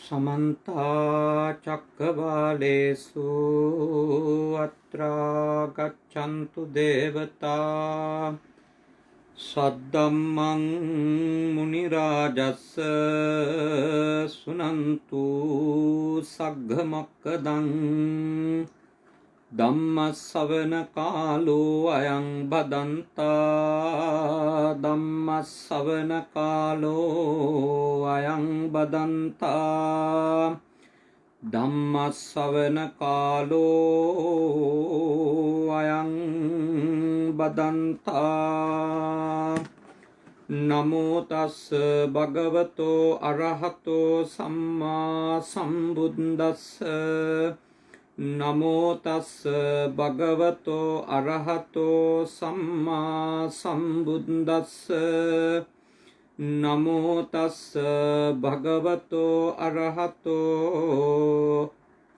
समन्ता चक्रवालेषु अत्रा गच्छन्तु देवता सद्धम्मं मुनिराजस्य शृण्वन्तु सग्गमक्कदं धम्मश्रवणकालो अयं बदन्ता धम्मश्रवणकालो अयं बदन्ता धम्मश्रवणकालो अयं बदन्ता नमो तस् भगवतो अरहतो सम्मा सम्बुद्दस्स नमो तस् भगवतो अरहतो सम्मा सम्बुद्दस्स नमो तस् भगवतो अरहतो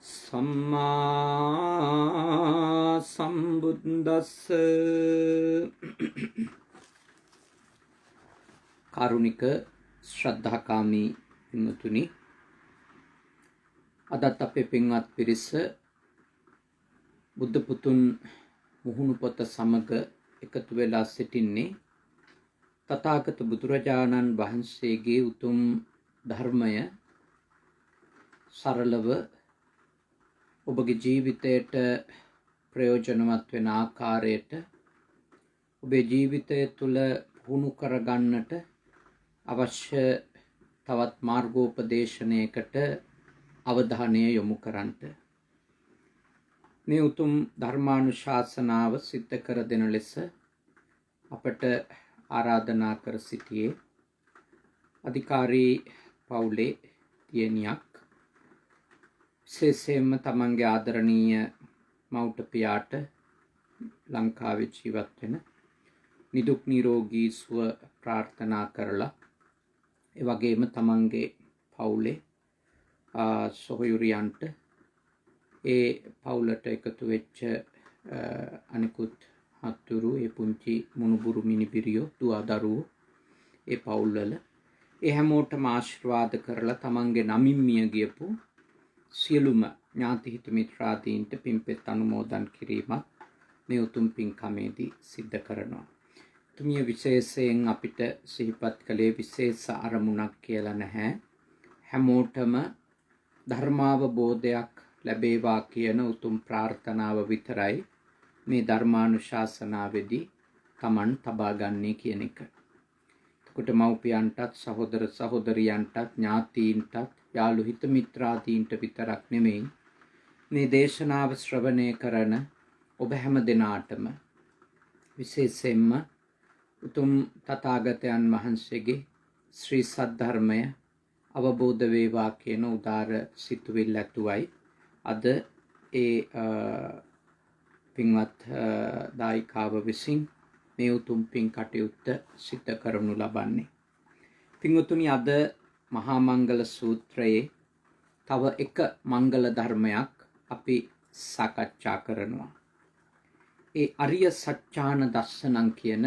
सम्मा सम्बुद्दस्स කාරුණික ශ්‍රද්ධාකාමී පින්වතුනි, අදත් අපේ පින්වත් පිරිස බුද්ධ පුතුන් මුහුණු පොත සමග එකතු වෙලා සිටින්නේ තථාගත බුදුරජාණන් වහන්සේගේ උතුම් ධර්මය සරලව ඔබගේ ජීවිතයට ප්‍රයෝජනවත් වෙන ආකාරයට ඔබේ ජීවිතය තුළ පුහුණු කරගන්නට අවශ්‍ය තවත් මාර්ගෝපදේශනයකට අවධානය යොමු කරන්නට මේ උතුම් ධර්මානුශාසනාව සිද්ධ කර දෙන ලෙස අපට ආරාධනා කර සිටියේ අධිකාරී පවුලේ දියණියක්, විශේෂයෙන්ම තමන්ගේ ආදරණීය මව්ටපියාට ලංකාවේ ජීවත් වෙන නිදුක් නිරෝගී සුව ප්‍රාර්ථනා කරලා ඒ වගේම තමන්ගේ පවුලේ සොහොයුරියන්ට ඒ පවුලට එකතු වෙච්ච අනිකුත් හතුරු, ඒ පුංචි මුණුබුරු මිනිබිරියෝ, දුව දරුවෝ, ඒ පවුල්වල ඒ හැමෝටම ආශිර්වාද කරලා තමන්ගේ නමින් මිය ගියපු සියලුම ඥාති හිත මිත්‍රාදීන්ට පින්පෙත් අනුමෝදන් කිරීමත් මේ උතුම් පින්කමේදී සිද්ධ කරනවා. තුමිය විශේෂයෙන් අපිට සිහිපත් කළේ විශේෂ අරමුණක් කියලා නැහැ. හැමෝටම ධර්මාවබෝධයක් ලැබේවා කියන උතුම් ප්‍රාර්ථනාව විතරයි මේ ධර්මානුශාසනාවේදී Taman තබා ගන්නේ කියන එක. එතකොට මව්පියන්ටත්, සහෝදර සහෝදරියන්ටත්, ඥාතීන්ටත්, යාළු හිත මිත්‍රාදීන්ට විතරක් නෙමෙයි මේ දේශනාව ශ්‍රවණය කරන ඔබ හැම දෙනාටම විශේෂයෙන්ම උතුම් තථාගතයන් වහන්සේගේ ශ්‍රී සද්ධර්මය අවබෝධ වේවා කියන උදාර සිතුවිල්ල ඇතුවයි අද ඒ පින්වත් දායිකාව විසින් මේ උතුම් පින් කටයුත්ත සිද්ධ කරනු ලබන්නේ. පින්වතුනි, අද මහා මංගල සූත්‍රයේ තව එක මංගල ධර්මයක් අපි සාකච්ඡා කරනවා. ඒ අරිය සත්‍යාන දස්සනං කියන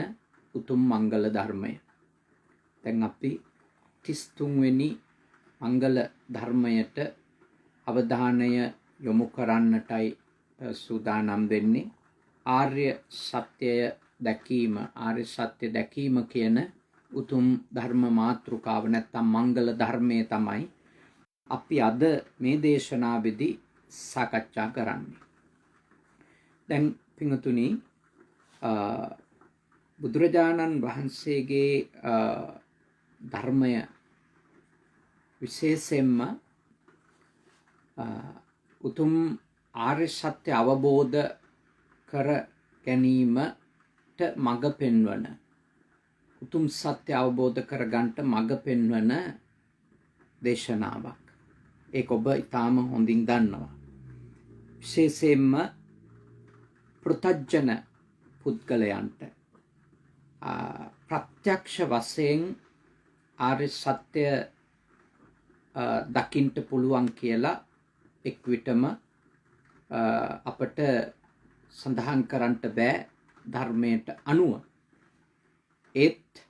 උතුම් මංගල ධර්මය. දැන් අපි 33 වෙනි මංගල ධර්මයට අවධානය යොමු කරන්නටයි සූදානම් වෙන්නේ. ආර්ය සත්‍යය දැකීම, ආර්ය සත්‍ය දැකීම කියන උතුම් ධර්ම මාතෘකාව නැත්නම් මංගල ධර්මයේ තමයි අපි අද මේ දේශනාවේදී සාකච්ඡා කරන්නේ. දැන් පින්වතුනි, බුදුරජාණන් වහන්සේගේ ධර්මය විශේෂයෙන්ම උතුම් ආර්ය සත්‍ය අවබෝධ කර ගැනීමට මඟ පෙන්වන, උතුම් සත්‍ය අවබෝධ කරගන්නට මඟ පෙන්වන දේශනාවක්. ඒක ඔබ ඊටාම හොඳින් දන්නවා. විශේෂයෙන්ම පෘථග්ජන පුද්ගලයන්ට ප්‍රත්‍යක්ෂ වශයෙන් ආර්ය සත්‍ය දකින්න පුළුවන් කියලා එක් විටම අපට සඳහන් කරන්නට බෑ ධර්මයට අනුව. ඒත්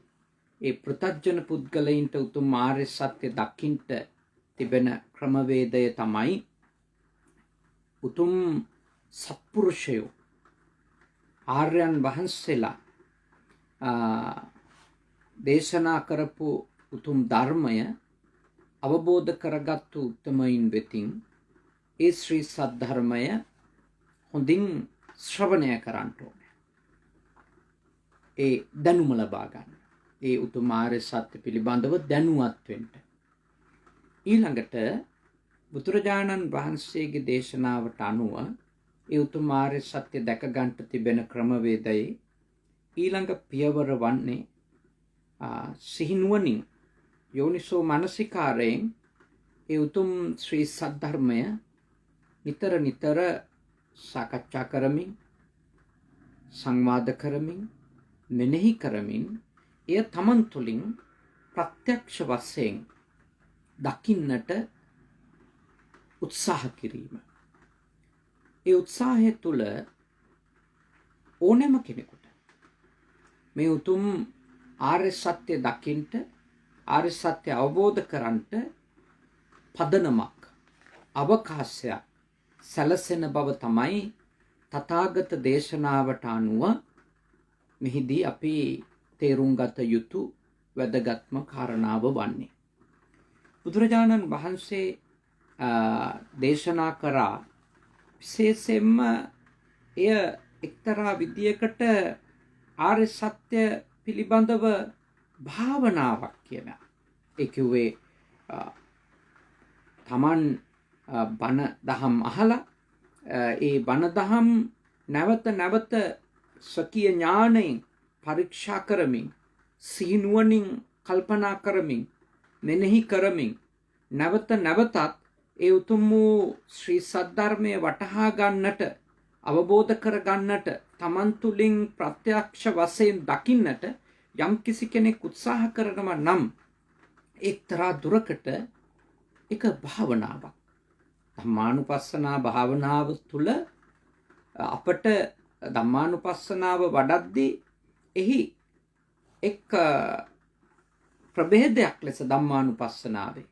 ඒ පෘථග්ජන පුද්ගලයින්ට උතුම් ආර්ය සත්‍ය දකින්ට තිබෙන ක්‍රමවේදය තමයි උතුම් සත්පුරුෂයෝ ආර්යයන් වහන්සේලා දේශනා කරපු උතුම් ධර්මය අවබෝධ කරගත්තු උත්තමයින් වෙතින් ඒ ශ්‍රී සද්ධර්මය හොඳින් ශ්‍රවණය කරන්න ඕනේ. ඒ දැනුම ලබා ගන්න. ඒ උතුම් ආර්ය සත්‍ය පිළිබඳව දැනුවත් වෙන්න. ඊළඟට බුදුරජාණන් වහන්සේගේ දේශනාවට අනුව ඒ උතුම් ආර්ය සත්‍ය දැක ගන්නට තිබෙන ක්‍රමවේදයේ ඊළඟ පියවර වන්නේ සිහිනුවණින් යෝනිසෝ මනසිකාරයෙන් ඒ උතුම් ශ්‍රී සද්ධර්මය නිතර නිතර සාකච්ඡා කරමින් සංවාද කරමින් මෙනෙහි කරමින් එය තමන් තුළින් ප්‍රත්‍යක්ෂ වශයෙන් දකින්නට උත්සාහ කිරීම. ඒ උත්සාහය තුළ ඕනෑම කෙනෙකුට මේ උතුම් ආර්ය සත්‍ය දකින්ට ආර්ය සත්‍ය අවබෝධ කරන්නට පදනමක් අවකාශයක් සැලසෙන බව තමයි තථාගත දේශනාවට අනුව මෙහිදී අපි තේරුම් ගත යුතු වැදගත්ම කාරණාව වන්නේ. බුදුරජාණන් වහන්සේ දේශනා කරා විශේෂයෙන්ම එය එක්තරා විදියකට ආර්ය සත්‍ය පිළිබඳව භාවනාවක් කියන. ඒ කිව්වේ තමන් බණ දහම් අහලා ඒ බණ දහම් නැවත නැවත ස්වකීය ඥාණයෙන් පරීක්ෂා කරමින් සිහිනුවණින් කල්පනා කරමින් මෙනෙහි කරමින් නැවත නැවතත් ඒ උතුම් වූ ශ්‍රී සද්ධර්මය වටහා ගන්නට අවබෝධ කර ගන්නට තමන් තුළින් ප්‍රත්‍යක්ෂ වශයෙන් දකින්නට යම් කිසි කෙනෙක් උත්සාහ කරනවා නම් එක්තරා දුරකට එක භාවනාවක්. ධම්මානුපස්සනා භාවනාව තුළ අපට ධම්මානුපස්සනාව වඩද්දී එහි එක් ප්‍රභේදයක් ලෙස ධම්මානුපස්සනාවේ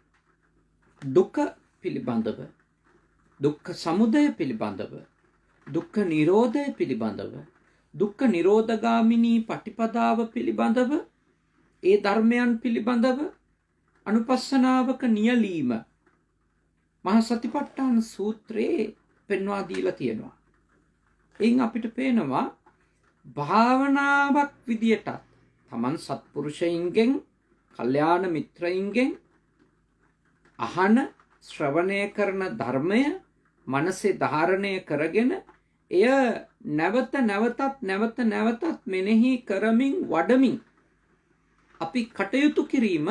දුක්ඛ පිළිබඳව, දුක්ඛ සමුදය පිළිබඳව, දුක්ඛ නිරෝධය පිළිබඳව, දුක්ඛ නිරෝධගාමිනී පටිපදාව පිළිබඳව, ඒ ධර්මයන් පිළිබඳව අනුපස්සනාවක නියැලීම මහා සතිපට්ඨාන සූත්‍රයේ පෙන්වා දීලා තියෙනවා. එයින් අපිට පේනවා භාවනාවක් විදියටත් තමන් සත්පුරුෂයින්ගෙන්, කල්යාණ මිත්‍රයින්ගෙන් අහන ශ්‍රවණය කරන ධර්මය මනසේ ධාරණය කරගෙන එය නැවත නැවතත් මෙනෙහි කරමින් වඩමින් අපි කටයුතු කිරීම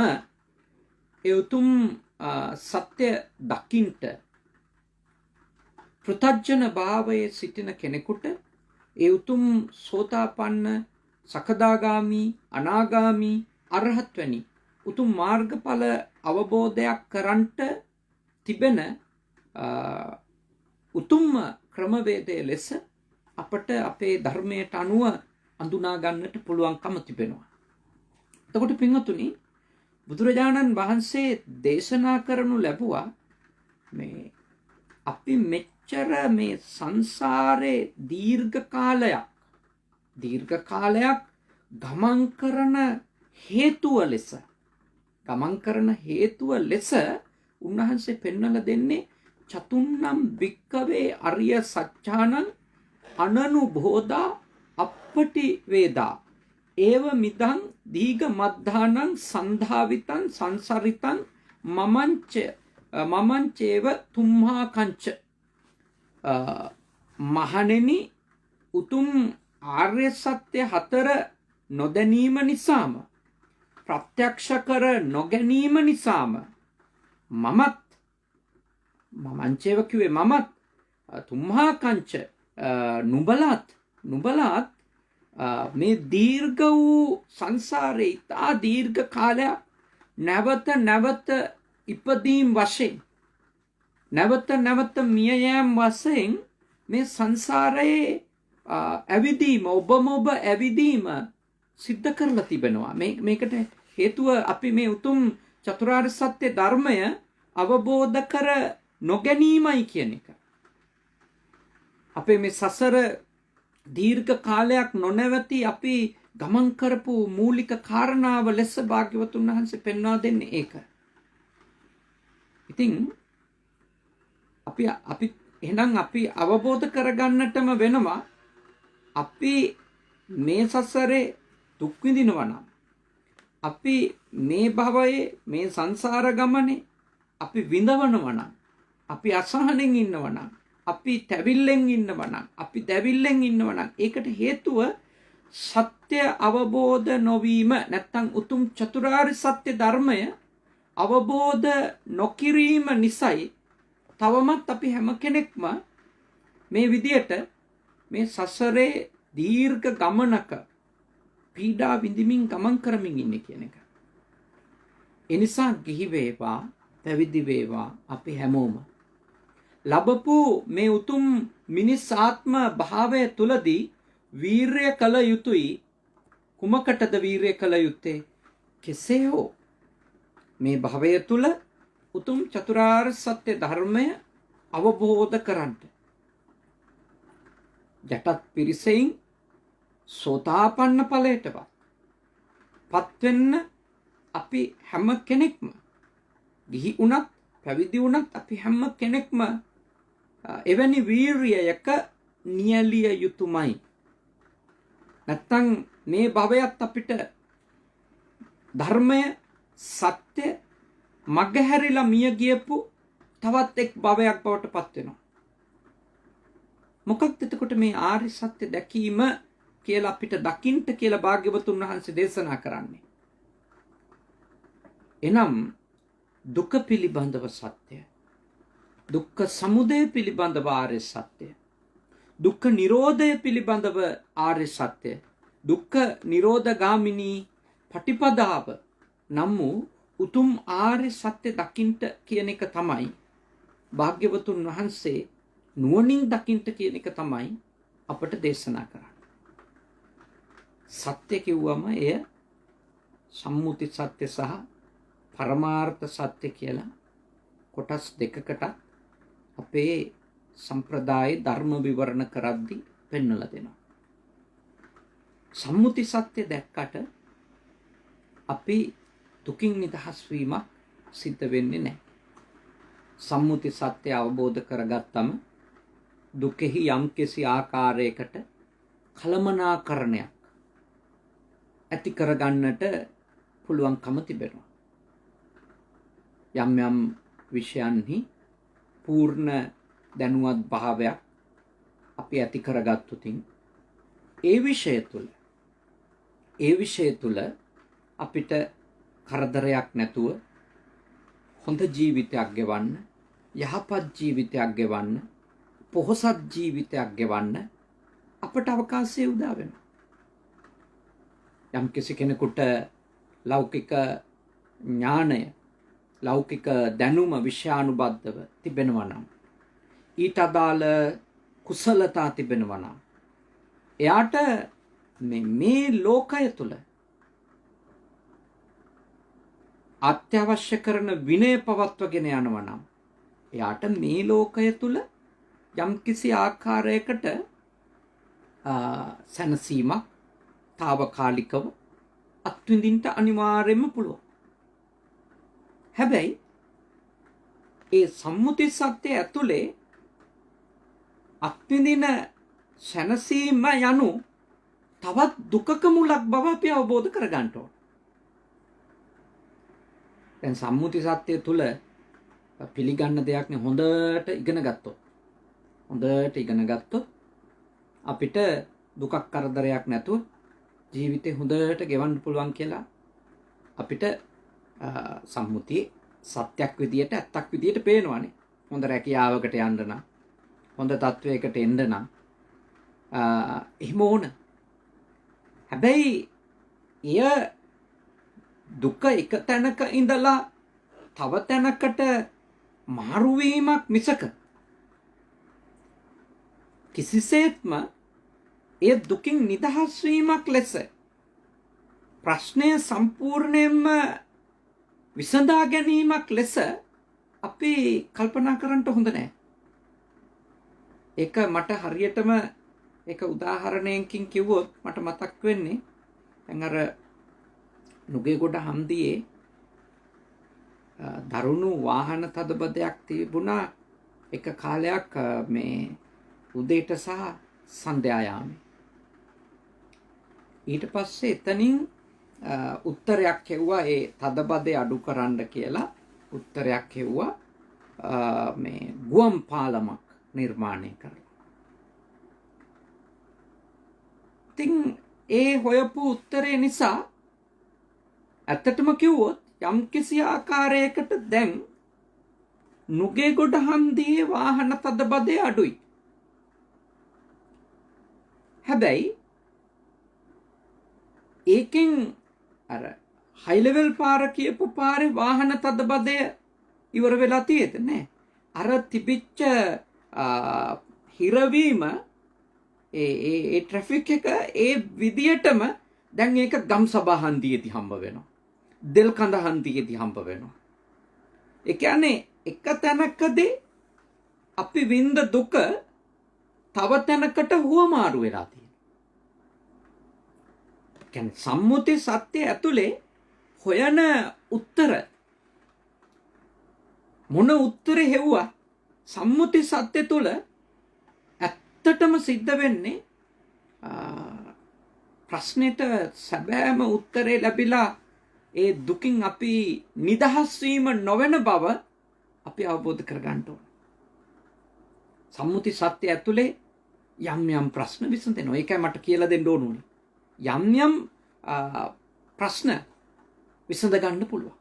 ඒ උතුම් සත්‍ය දකින්ට පෘථග්ජන භාවයේ සිටින කෙනෙකුට ඒ උතුම් සෝතාපන්න, සකදාගාමි, අනාගාමි, අරහත් වැනි උතුම් මාර්ගඵල අවබෝධයක් කරන්ට තිබෙන උතුම් ක්‍රමවේදය ලෙස අපට අපේ ධර්මයට අනුව අඳුනා ගන්නට පුළුවන්කම තිබෙනවා. එතකොට පින්වතුනි, බුදුරජාණන් වහන්සේ දේශනා කරනු ලැබුවා මේ අපි මෙච්චර මේ සංසාරේ දීර්ඝ කාලයක් ගමන් කරන හේතුව ලෙස උන්වහන්සේ පෙන්වලා දෙන්නේ චතුන්නම් වික්කවේ අරිය සත්‍යානං අනනුබෝධා අපටි වේදා ඒව මිදං දීඝ මද්ධානං සන්ධාවිතං සංසරිතං මමංචේව තුම්හා කංච. මහණෙනි, උතුම් ආර්ය සත්‍ය හතර නොදැනීම නිසාම, ප්‍රත්‍යක්ෂ කර නොගැනීම නිසාම මමංචේව කිව්වේ මමත්, තුම්හා කංච නුඹලත් මේ දීර්ඝ වූ සංසාරේ ඉතා දීර්ඝ කාලයක් නැවත ඉපදීම් වශයෙන්, නැවත මිය යෑම් වශයෙන් මේ සංසාරයේ ඇවිදීම, ඔබ ඇවිදීම සිද්ධ කරලා තිබෙනවා. මේකට හේතුව අපි මේ උතුම් චතුරාර්ය සත්‍ය ධර්මය අවබෝධ කර නොගැනීමයි කියන එක. අපේ මේ සසර දීර්ඝ කාලයක් නොනැවති අපි ගමන් කරපු මූලික කාරණාව ලෙස භාග්‍යවතුන් වහන්සේ පෙන්වා දෙන්නේ ඒක. ඉතින් එහෙනම් අපි අවබෝධ කරගන්නටම වෙනවා අපි මේ සසරේ දුක් විඳිනවා නම්, අපි මේ භවයේ මේ සංසාර ගමනේ අපි විඳවනවා නම්, අපි අසහනෙන් ඉන්නවා නම්, අපි තැවිල්ලෙන් ඉන්නවා නම්, අපි දැවිල්ලෙන් ඉන්නවා නම්, ඒකට හේතුව සත්‍ය අවබෝධ නොවීම, නැත්තම් උතුම් චතුරාර්ය සත්‍ය ධර්මය අවබෝධ නොකිරීම නිසායි තවමත් අපි හැම කෙනෙක්ම මේ විදියට මේ සසරේ දීර්ඝ ගමනක පීඩා විඳිමින් ගමන් කරමින් ඉන්නේ කියන එක. ඒ නිසා ගිහි වේවා පැවිදි වේවා අපි හැමෝම ලැබපු මේ උතුම් මිනිස් ආත්ම භාවය තුලදී වීරය කළ යුතුයි. කුමකටද වීරය කළ යුත්තේ? කෙසේ හෝ මේ භවය තුල උතුම් චතුරාර්ය සත්‍ය ධර්මය අවබෝධ කරගන්න. ජටත් පිරිසෙන් සෝතාපන්න ඵලයටපත් වෙන්න අපි හැම කෙනෙක්ම, ගිහි වුණත් පැවිදි වුණත් අපි හැම කෙනෙක්ම එවැනි වීරියයක නියැලිය යුතුමයි. නැත්තම් මේ භවයත් අපිට ධර්මය සත්‍ය මගහැරිලා මිය ගියපු තවත් එක් භවයක් බවට පත් වෙනවා. මොකක්ද එතකොට මේ ආර්ය සත්‍ය දැකීම කියලා අපිට දකින්න කියලා භාග්‍යවතුන් වහන්සේ දේශනා කරන්නේ? එනම් දුක පිළිබඳව සත්‍ය, දුක්ඛ සමුදය පිළිබඳව ආර්ය සත්‍ය, දුක්ඛ නිරෝධය පිළිබඳව ආර්ය සත්‍ය, දුක්ඛ නිරෝධගාමිනී පටිපදාව නම් වූ උතුම් ආර්ය සත්‍ය දකින්ට කියන එක තමයි භාග්‍යවතුන් වහන්සේ නුවණින් දකින්ට කියන එක තමයි අපට දේශනා කරන්නේ. සත්‍ය කිව්වම එය සම්මුති සත්‍ය සහ පරමාර්ථ සත්‍ය කියලා කොටස් දෙකකට අපේ සම්ප්‍රදායේ ධර්ම විවරණ කරද්දී පෙන්වලා දෙනවා. සම්මුති සත්‍ය දැක්කට අපි දුකින් නිදහස් වීමක් සිද්ධ වෙන්නේ නැහැ. සම්මුති සත්‍ය අවබෝධ කරගත්තම දුකෙහි යම්කිසි ආකාරයකට කලමනාකරණයක් ඇති කරගන්නට පුළුවන්කම තිබෙනවා. යම් යම් විෂයන්හි පූර්ණ දැනුවත් භාවයක් අපි ඇති කරගත්තුතින් ඒ විෂය තුළ අපිට කරදරයක් නැතුව හොඳ ජීවිතයක් ගෙවන්න, යහපත් ජීවිතයක් ගෙවන්න, පොහොසත් ජීවිතයක් ගෙවන්න අපට අවකාශය උදා වෙනවා. යම් කිසි කෙනෙකුට ලෞකික ඥානය, ලෞකික දැනුම විෂයානුබද්ධව තිබෙනවා නම්, ඊට අදාළ කුසලතා තිබෙනවා නම්, එයාට මේ ලෝකය තුළ අත්‍යවශ්‍ය කරන විනය පවත්වගෙන යනවා නම්, එයාට මේ ලෝකය තුළ යම්කිසි ආකාරයකට සැනසීමක් తాවකාලිකව අත්විඳින්න අනිවාර්යයෙන්ම පුළුවන්. හැබැයි ඒ සම්මුති සත්‍ය ඇතුලේ අත්විඳින සැනසීම යනු තවත් දුකක මුලක් බව අපි අවබෝධ කරගන්න ඕන. දැන් සම්මුති සත්‍ය තුල පිළිගන්න දෙයක් නේ. හොඳට ඉගෙන ගත්තොත් අපිට දුකක් කරදරයක් නැතුව ජීවිතේ හොඳට ගෙවන්න පුළුවන් කියලා අපිට සම්මුතියේ සත්‍යක් විදියට, ඇත්තක් විදියට පේනවානේ. හොඳ රැකියාවකට යන්න නම්, හොඳ තත්වයකට එන්න නම් එහෙම ඕන. හැබැයි එය දුක එක තැනක ඉඳලා තව තැනකට මාරු වීමක් මිසක කිසිසේත්ම එය දුකින් නිදහස් වීමක් ලෙස, ප්‍රශ්නය සම්පූර්ණයෙන්ම විසඳා ගැනීමක් ලෙස අපි කල්පනා කරන්න හොඳ නැහැ. ඒක මට හරියටම ඒක උදාහරණයකින් කිව්වොත් මට මතක් වෙන්නේ දැන් අර නුගේගොඩ හන්දියේ දරුණු වාහන තදබදයක් තිබුණා එක කාලයක් මේ උදේට සහ සන්ධ්‍යා යාමේ. ඊට පස්සේ එතනින් උත්තරයක් හෙව්වා ඒ තදබදේ අඩු කරන්න කියලා උත්තරයක් හෙව්වා මේ ගුවන් පාලමක් නිර්මාණය කරලා. ඉතින් ඒ හොයපු උත්තරේ නිසා ඇත්තටම කිව්වොත් යම්කිසි ආකාරයකට දැන් නුගේගොඩ හන්දියේ වාහන තදබදේ අඩුයි. හැබැයි ඒකෙන් අර හයි ලෙවල් පාර කියපු පාරේ වාහන තදබදය ඉවර වෙලා තියෙද නෑ. අර තිබිච්ච හිරවීම ඒ ට්‍රැෆික් එක ඒ විදියටම දැන් ඒක ගම්සභා හන්දියේදී හම්බ වෙනවා. දෙල්කඳ හන්දියේදී හම්බ වෙනවා. ඒ කියන්නේ එක තැනකදී අපි විඳ දුක තව තැනකට හුවමාරු වෙලා තියෙනවා. කියන්නේ සම්මුති සත්‍ය ඇතුලේ හොයන උත්තර මොන උත්තරේ හෙව්වා සම්මුති සත්‍ය තුල ඇත්තටම සිද්ධ වෙන්නේ ප්‍රශ්නෙට සැබෑම උත්තරේ ලැබිලා ඒ දුකින් අපි නිදහස් වීම නොවන බව අපි අවබෝධ කරගන්න ඕන. සම්මුති සත්‍ය ඇතුලේ යම් යම් ප්‍රශ්න විසඳෙනවා. ඒකයි මට කියලා දෙන්න ඕන උනේ. යම් යම් ප්‍රශ්න විසඳ ගන්න පුළුවන්.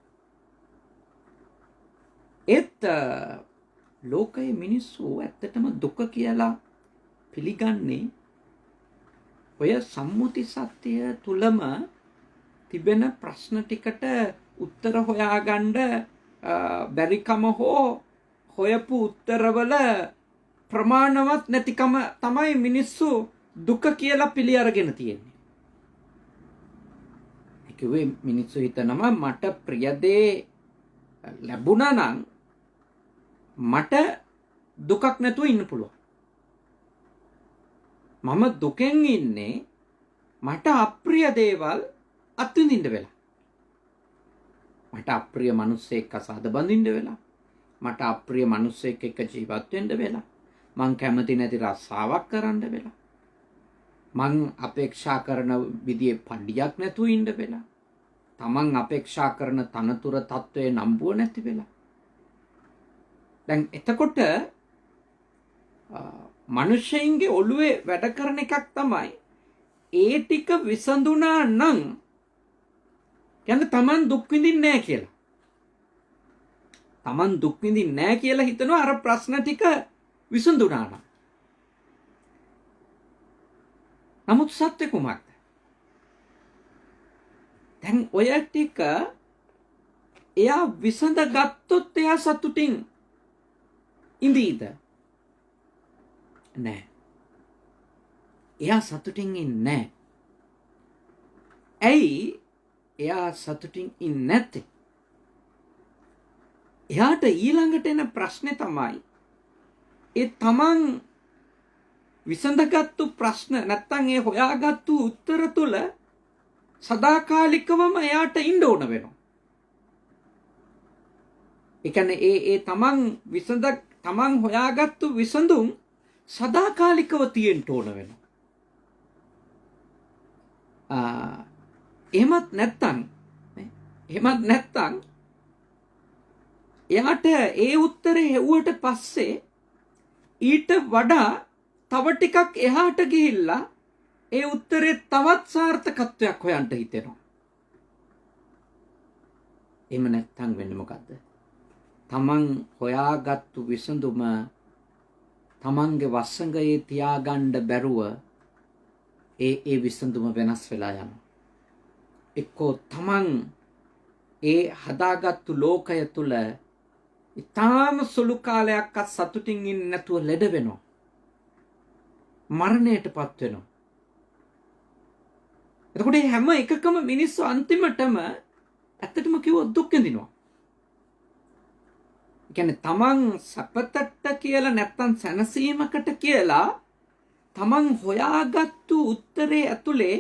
ඒත් ලෝකයේ මිනිස්සු ඇත්තටම දුක කියලා පිළිගන්නේ ඔය සම්මුති සත්‍ය තුලම තිබෙන ප්‍රශ්න ටිකට උත්තර හොයාගන්න බැරිකම හෝ හොයපු උත්තරවල ප්‍රමාණවත් නැතිකම තමයි මිනිස්සු දුක කියලා පිළි අරගෙන තියෙන්නේ. කිව්වේ මිනිස්සු හිතනවා මට ප්‍රිය දේ ලැබුණා නම් මට දුකක් නැතුව ඉන්න පුළුවන්. මම දුකෙන් ඉන්නේ මට අප්‍රිය දේවල් අත්විඳින්න වෙලා. මට අප්‍රිය මිනිස්සෙක් අසාද බඳින්න වෙලා. මට අප්‍රිය මිනිස්සෙක් එක්ක ජීවත් වෙන්න වෙලා. මං කැමති නැති රස්සාවක් කරන්න වෙලා. මං අපේක්ෂා කරන විදිහේ පඩියක් නැතුව ඉන්න වෙලා. තමන් අපේක්ෂා කරන තනතුර තත්වයේ නම්බුව නැති වෙලා. දැන් එතකොට මනුෂ්‍යයින්ගේ ඔළුවේ වැඩ කරන එකක් තමයි ඒ ටික විසඳුණා නම් කියන්නේ තමන් දුක් විඳින්නේ නැහැ කියලා. තමන් දුක් විඳින්නේ නැහැ කියලා හිතනවා අර ප්‍රශ්න ටික විසඳුණා නම්. නමුත් සත්‍ය කුමක්ද? දැන් ඔය ටික එයා විසඳගත්තොත් එයා සතුටින් ඉඳීද? නෑ. එයා සතුටින් ඉන්නේ නෑ. ඇයි එයා සතුටින් ඉන්නේ නැත්තේ? එයාට ඊළඟට එන ප්‍රශ්නේ තමයි ඒ තමන් විසඳගත්තු ප්‍රශ්න නැත්තම් ඒ හොයාගත්තු උත්තර තුල සදාකාලිකවම එයාට ඉන්න ඕන වෙනවා. ඒ කියන්නේ ඒ තමන් හොයාගත්තු විසඳුම් සදාකාලිකව තියෙන්න ඕන වෙනවා. එහෙමත් නැත්තම් එයාට ඒ උත්තරේ හෙව්වට පස්සේ ඊට වඩා තව ටිකක් එහාට ගිහිල්ලා ඒ උත්තරේ තවත් සාර්ථකත්වයක් හොයන්න හිතෙනවා. එහෙම නැත්තම් වෙන්නේ මොකද්ද? තමන් හොයාගත්තු විසඳුම තමන්ගේ වසඟයේ තියාගන්න බැරුව ඒ විසඳුම වෙනස් වෙලා යනවා. එක්කෝ තමන් ඒ හදාගත්තු ලෝකය තුල ඊටාම සුළු කාලයක්වත් සතුටින් ඉන්නේ නැතුව ලෙඩ වෙනවා. මරණයටපත් වෙනවා. එතකොට හැම එකකම මිනිස්සු අන්තිමටම ඇත්තටම කිව්වොත් දුක් විඳිනවා. කියන්නේ තමන් සපතට කියලා නැත්තම් සැනසීමකට කියලා තමන් හොයාගත්තු උත්තරේ ඇතුලේ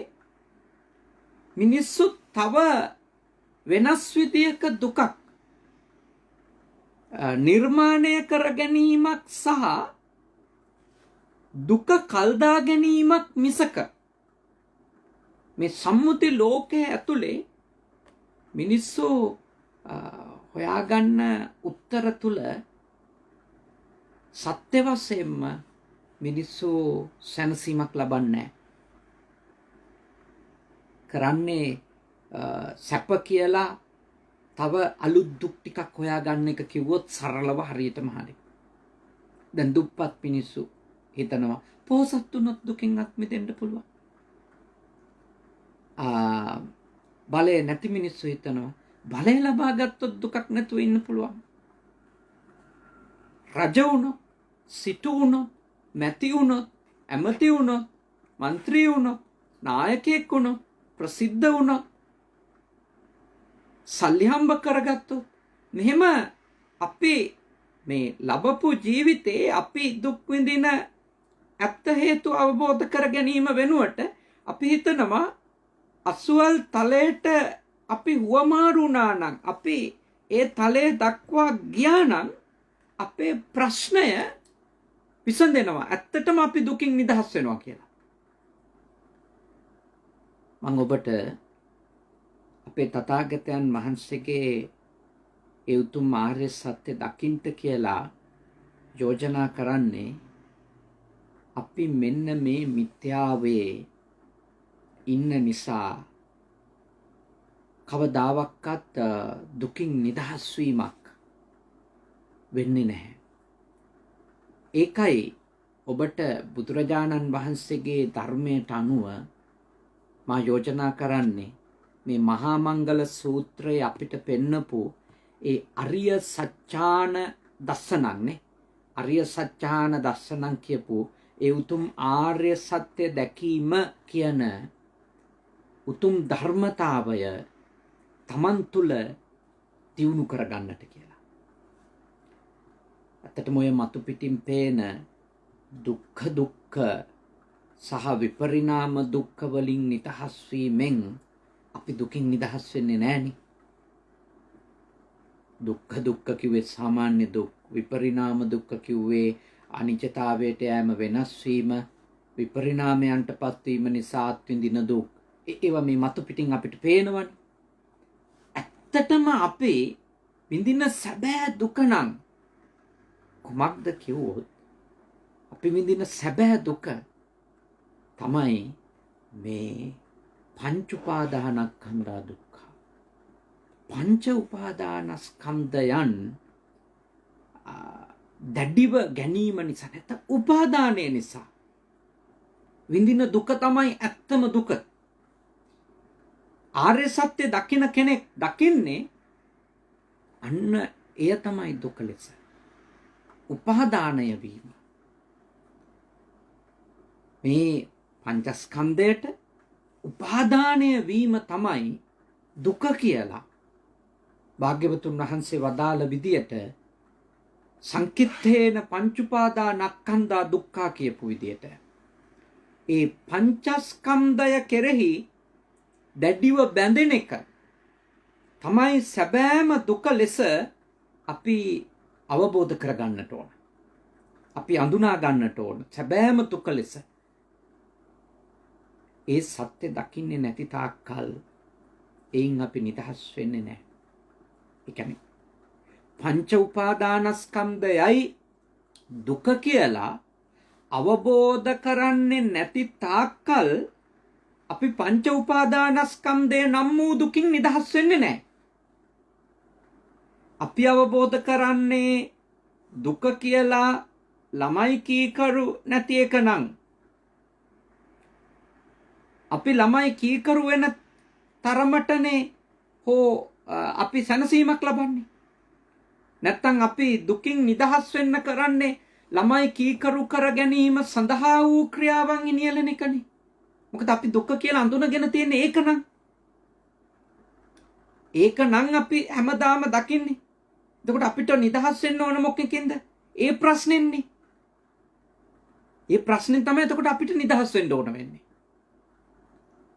මිනිස්සු තව වෙනස් විදියක දුකක් නිර්මාණය කර ගැනීමක් සහ දුක කල්දා ගැනීමක් මිසක මේ සම්මුති ලෝකයේ ඇතුලේ මිනිස්සු හොයාගන්න උත්තර තුල සත්‍ය වශයෙන්ම මිනිස්සු සැනසීමක් ලබන්නේ කරන්නේ සැප කියලා තව අලුත් දුක් ටිකක් හොයාගන්න එක කිව්වොත් සරලව හරියටම හරි. දැන් දුප්පත් මිනිස්සු හිතනවා පොහොසත් වුණොත් දුකින් අත් මිදෙන්න පුළුවන්. බලය නැති මිනිස්සු හිතනවා බලය ලබා ගත්තොත් දුකක් නැතුව ඉන්න පුළුවන්. රජ වුණොත්, සිටු වුණොත්, මැති වුණොත්, ඇමති වුණොත්, മന്ത്രി වුණොත්, නායකයෙක් වුණොත්, ප්‍රසිද්ධ වුණොත්, සල්ලි හම්බ කරගත්තොත් මෙහෙම අපි මේ ලැබපු ජීවිතේ අපි දුක් විඳින ඇත්ත හේතු අවබෝධ කර ගැනීම වෙනුවට අපි හිතනවා අසුවල් තලයට අපි හුවමාරු වුණා නම් අපි ඒ තලයේ දක්වා ගියා නම් අපේ ප්‍රශ්නය විසඳෙනවා. ඇත්තටම අපි දුකින් නිදහස් වෙනවා කියලා. මම ඔබට අපේ තථාගතයන් වහන්සේගේ ඒ උතුම් ආර්ය සත්‍ය දකින්න කියලා යෝජනා කරන්නේ අපි මෙන්න මේ මිත්‍යාවේ ඉන්න නිසා කවදාවත් දුකින් නිදහස් වීමක් වෙන්නේ නැහැ. ඒකයි ඔබට බුදුරජාණන් වහන්සේගේ ධර්මයට අනුව මා යෝජනා කරන්නේ මේ මහා මංගල සූත්‍රය අපිට පෙන්නපු ඒ අරිය සත්‍යාන දස්සනන්නේ අරිය සත්‍යාන දස්සනන් කියපු ඒ උතුම් ආර්ය සත්‍ය දැකීම කියන උතුම් ධර්මතාවය තමන් තුළ දියුණු කරගන්නට කියලා. ඇත්තටම ඔය මතු පිටින් පේන දුක්ඛ සහ විපරිණාම දුක්ඛ වලින් නිදහස් වීමෙන් අපි දුකින් නිදහස් වෙන්නේ නැහනේ. දුක්ඛ කිව්වේ සාමාන්‍ය දුක්, විපරිණාම දුක්ඛ කිව්වේ අනිත්‍යතාවයට යෑම, වෙනස් වීම, විපරිණාමයන්ටපත් වීම නිසා අත්විඳින දුක්. ඒවා මේ මතු පිටින් අපිට පේනවනේ. ඇත්තටම අපි විඳින සැබෑ දුක නම් කුමක්ද කිව්වොත් අපි විඳින සැබෑ දුක තමයි මේ පංච උපාදානස්කන්ධ දුක්ඛ. පංච උපාදානස්කන්ධයන් දැඩිව ගැනීම නිසා නැත්නම් උපාදානය නිසා විඳින දුක තමයි ඇත්තම දුක. ආර්ය සත්‍ය දකින කෙනෙක් දකින්නේ අන්න එය තමයි දුක ලෙස. උපාදානය වීම. මේ පංචස්කන්ධයට උපාදානය වීම තමයි දුක කියලා භාග්‍යවතුන් වහන්සේ වදාළ විදියට සංකිට්ඨේන පංච උපාදානස්කන්ධා දුක්ඛා කියපු විදියට ඒ පංචස්කන්ධය කෙරෙහි දැඩිව බැඳෙන එක තමයි සැබෑම දුක ලෙස අපි අවබෝධ කරගන්නට ඕන. අපි අඳුනා ගන්නට ඕන සැබෑම දුක ලෙස. ඒ සත්‍ය දකින්නේ නැති තාක්කල් එයින් අපි නිදහස් වෙන්නේ නැහැ. ඒ කියන්නේ පංච උපාදානස්කන්ධයයි දුක කියලා අවබෝධ කරන්නේ නැති තාක්කල් අපි පංච උපාදානස්කන්ධය නම් වූ දුකින් නිදහස් වෙන්නේ නැහැ. අපි අවබෝධ කරන්නේ දුක කියලා ළමයි කීකරු නැති එක නම් අපි ළමයි කීකරු වෙන තරමටනේ හෝ අපි සැනසීමක් ලබන්නේ. නැත්තම් අපි දුකින් නිදහස් වෙන්න කරන්නේ ළමයි කීකරු කර ගැනීම සඳහා වූ ක්‍රියාවන් නියැලෙන එකනේ. මොකද අපි දුක කියලා අඳුනගෙන තියෙන්නේ ඒක නම් අපි හැමදාම දකින්නේ. එතකොට අපිට නිදහස් වෙන්න ඕන මොකකින්ද? ඒ ප්‍රශ්නෙන්නේ. ඒ ප්‍රශ්නේ තමයි එතකොට අපිට නිදහස් වෙන්න ඕන වෙන්නේ.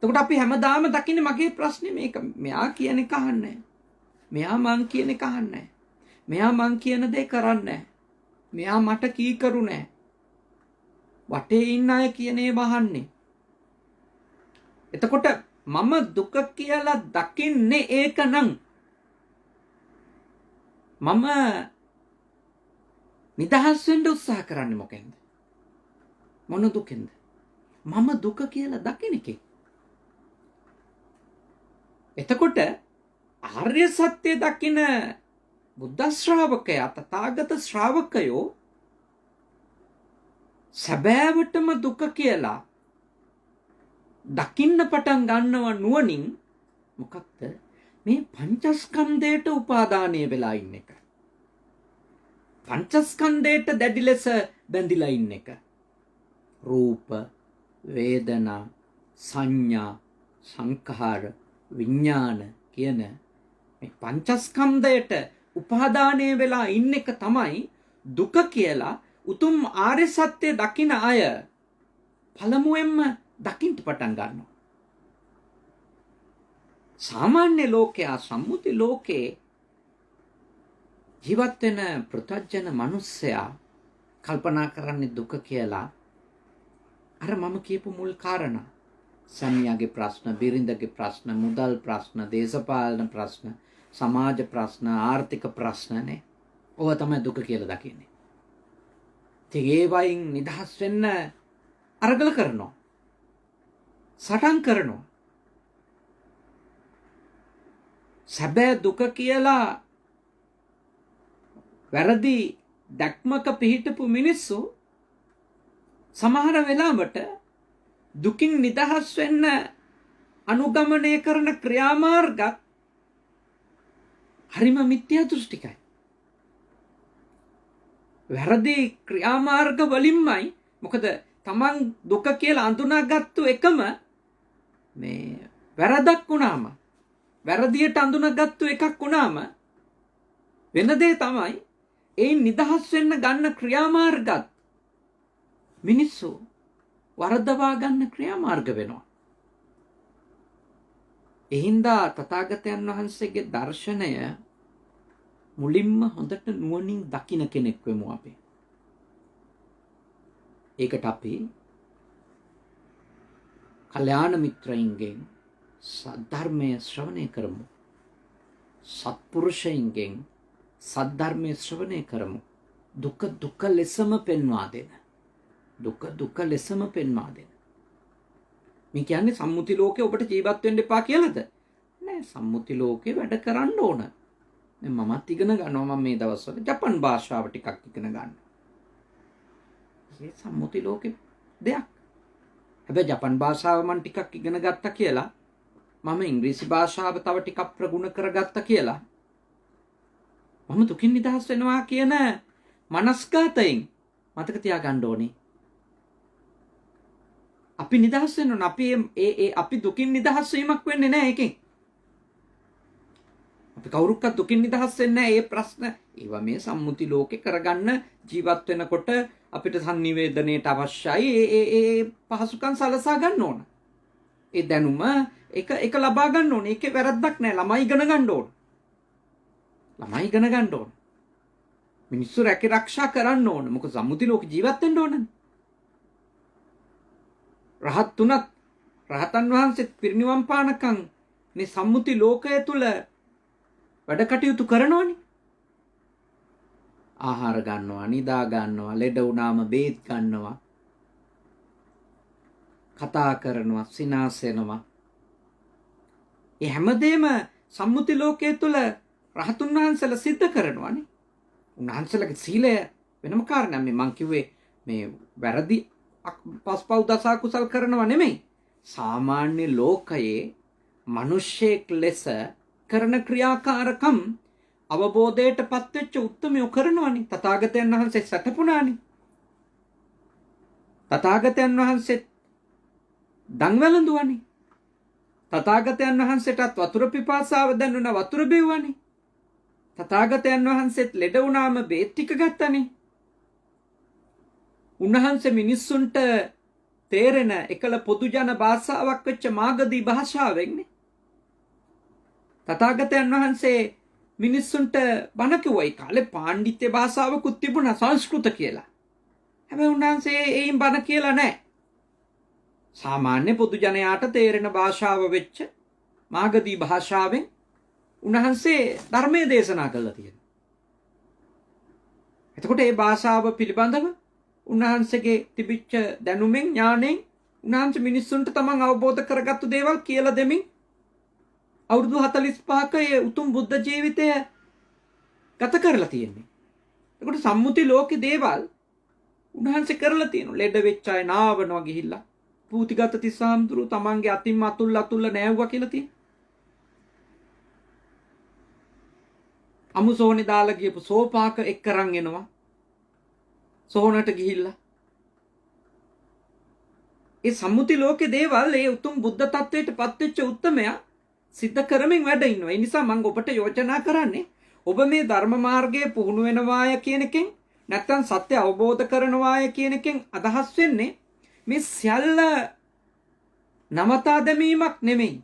එතකොට අපි හැමදාම දකින්නේ මගේ ප්‍රශ්නේ මේක. මෙයා කියන එක අහන්නේ. මෙයා මං කියන එක අහන්නේ. මෙයා මං කියන දේ කරන්නේ. මෙයා මට කීකරු නෑ. වටේ ඉන්න අය කියන ඒවා අහන්නේ. එතකොට මම දුක කියලා දකින්නේ ඒකනම් මම නිදහස් වෙන්න උත්සාහ කරන්නේ මොකෙන්ද? මොන දුකෙන්ද? මම දුක කියලා දකින එකේ. එතකොට ආර්ය සත්‍ය දකින බුද්ධ ශ්‍රාවකයා තථාගත ශ්‍රාවකයෝ සැබෑවටම දුක කියලා දකින්න පටන් ගන්නව නුවණින්. මොකක්ද? මේ පංචස්කන්ධයට උපාදානය වෙලා ඉන්න එක. පංචස්කන්ධයට දැඩි ලෙස බැඳිලා ඉන්න එක. රූප, වේදනා, සංඥා, සංඛාර, විඥාන කියන මේ පංචස්කන්ධයට උපාදානය වෙලා ඉන්න එක තමයි දුක කියලා උතුම් ආර්ය සත්‍ය දකින අය පළමුවෙන්ම දකින්න පටන් ගන්නවා. සාමාන්‍ය ලෝකයා සම්මුති ලෝකේ ජීවත් වෙන පෘථග්ජන මිනිස්සයා කල්පනා කරන්නේ දුක කියලා. අර මම කියපු මුල් කාරණා. සැමියාගේ ප්‍රශ්න, බිරිඳගේ ප්‍රශ්න, මුදල් ප්‍රශ්න, දේශපාලන ප්‍රශ්න, සමාජ ප්‍රශ්න, ආර්ථික ප්‍රශ්න නේ. ඕවා තමයි දුක කියලා දකින්නේ. ඒ වයින් නිදහස් වෙන්න අරගල කරනවා. සටන් කරනවා. සැබෑ දුක කියලා වැරදි දැක්මක පිහිටපු මිනිස්සු සමහර වෙලාවට දුකින් නිදහස් වෙන්න අනුගමනය කරන ක්‍රියාමාර්ග හරිම මිත්‍යා දෘෂ්ටිකයි. වැරදි ක්‍රියාමාර්ග වලින්මයි. මොකද තමන් දුක කියලා අඳුනාගත්තු එකම මේ වැරදක් වුණාම, වැරදියට අඳුනාගත්තු එකක් වුණාම වෙන දේ තමයි ඒ නිදහස් වෙන්න ගන්න ක්‍රියාමාර්ගත් මිනිස්සු වරදවා ගන්න ක්‍රියාමාර්ග වෙනවා. එහින්දා තථාගතයන් වහන්සේගේ දර්ශනය මුලින්ම හොඳට නුවණින් දකින කෙනෙක් වෙමු අපි. ඒකට අපි කල්යාණ මිත්‍රයින්ගෙන් සද්ධර්මය ශ්‍රවණය කරමු. සත්පුරුෂයින්ගෙන් සද්ධර්මය ශ්‍රවණය කරමු. දුක දුක ලෙසම පෙන්වා දෙන. දුක දුක ලෙසම පෙන්වා දෙන. මේ කියන්නේ සම්මුති ලෝකේ ඔබට ජීවත් වෙන්න එපා කියලාද? නෑ, සම්මුති ලෝකේ වැඩ කරන්න ඕන. දැන් මමත් ඉගෙන ගන්නවා. මම මේ දවස්වල ජපන් භාෂාව ටිකක් ඉගෙන ගන්නවා. මේ සම්මුති ලෝකේ දෙයක්. හැබැයි ජපන් භාෂාව මම ටිකක් ඉගෙන ගත්තා කියලා මම ඉංග්‍රීසි භාෂාව තව ටිකක් ප්‍රගුණ කරගත්තා කියලා මම දුකින් නිදහස් වෙනවා කියන මනස්ගතයෙන් මතක තියාගන්න ඕනේ. අපි නිදහස් වෙන්න ඕන. අපි දුකින් නිදහස් වීමක් වෙන්නේ නැහැ එකෙන්. අපි කවුරුක්වත් දුකින් නිදහස් වෙන්නේ නැහැ. ඒ ප්‍රශ්න ඒවා මේ සම්මුති ලෝකේ කරගන්න ජීවත් වෙනකොට අපිට සංනිවේදනයට අවශ්‍යයි. ඒ පහසුකම් සලසා ගන්න ඕන. ඒ දැනුම එක ලබා ගන්න ඕන. ඒකේ වැරද්දක් නැහැ. ළමයි ඉගෙන ගන්න ඕන. ළමයි ඉගෙන ගන්න ඕන. මිනිස්සු රැකී කරන්න ඕන. මොකද සම්මුති ලෝකේ ජීවත් වෙන්න ඕනනේ. රහත් තුනත් රහතන් වහන්සේත් පිරිනිවන් පානකම් මේ සම්මුති ලෝකය තුල වැඩ කටයුතු කරනවනේ. ආහාර ගන්නවා, නිදා ගන්නවා, ලෙඩ වුණාම බේත් ගන්නවා, කතා කරනවා, සිනාසෙනවා. ඒ හැමදේම සම්මුති ලෝකයේ තුල රහතුන් වහන්සේලා සිද්ධ කරනවානේ. උන්වහන්සේලාගේ සීලය වෙනම කාරණයක්. මේ මං කිව්වේ මේ වැරදි පස්පව් දසා කුසල් කරනව නෙමෙයි. සාමාන්‍ය ලෝකයේ මිනිස්සෙක් ලෙස කරන ක්‍රියාකාරකම් අවබෝධයට පත්වෙච්ච උත්තමයෝ කරනවනේ. තථාගතයන් වහන්සේ සැතපුණානේ. තථාගතයන් වහන්සේ දන් වැළඳුවානේ. තථාගතයන් වහන්සේටත් වතුර පිපාසාව දැනුණා, වතුර බිව්වනේ. තථාගතයන් වහන්සේත් ලෙඩ වුණාම බේත් ටික ගත්තනේ. උන්වහන්සේ මිනිස්සුන්ට තේරෙන එකල පොදු ජන භාෂාවක් වෙච්ච මාගදී භාෂාවෙන්නේ. තථාගතයන් වහන්සේ මිනිස්සුන්ට බණ කිව්වයි. කාලේ පාණ්ඩිත්‍ය භාෂාවකුත් තිබුණා සංස්කෘත කියලා. හැබැයි උන්වහන්සේ ඒයින් බණ කියලා නැහැ. සාමාන්‍ය පොදු ජනයාට තේරෙන භාෂාව වෙච්ච මාගදී භාෂාවෙන් උන්වහන්සේ ධර්මයේ දේශනා කළා තියෙනවා. එතකොට මේ භාෂාව පිළිබඳව උන්වහන්සේගේ තිබිච්ච දැනුමෙන් ඥාණයෙන් උන්වහන්සේ මිනිස්සුන්ට තමන් අවබෝධ කරගත්තු දේවල් කියලා දෙමින් අවුරුදු 45ක ඒ උතුම් බුද්ධ ජීවිතය ගත කරලා තියෙන්නේ. එතකොට සම්මුති ලෝකේ දේවල් උන්වහන්සේ කරලා තියෙනවා. ලෙඩ වෙච්ච අය නාවනවා ගිහිල්ලා. පූතිගත තිස්සාම්තුරු තමන්ගේ අතින් අතුල්ල නෑවුවා කියලා තියෙනවා. අමුසෝනේ දාලා ගියපු සෝපාක එක්කරන් එනවා. සෝනට ගිහිල්ලා. ඒ සම්මුති ලෝකේ දේවල් ඒ උතුම් බුද්ධ තත්වයට පත්වෙච්ච උත්තමයා සිද්ධ කරමින් වැඩ ඉන්නවා. ඒ නිසා මම ඔබට යෝජනා කරන්නේ ඔබ මේ ධර්ම මාර්ගයේ පුහුණු වෙනවාය කියන එකෙන් නැත්නම් සත්‍ය අවබෝධ කරනවාය කියන එකෙන් අදහස් වෙන්නේ මේ සියල්ල නවතා දැමීමක් නෙමෙයි.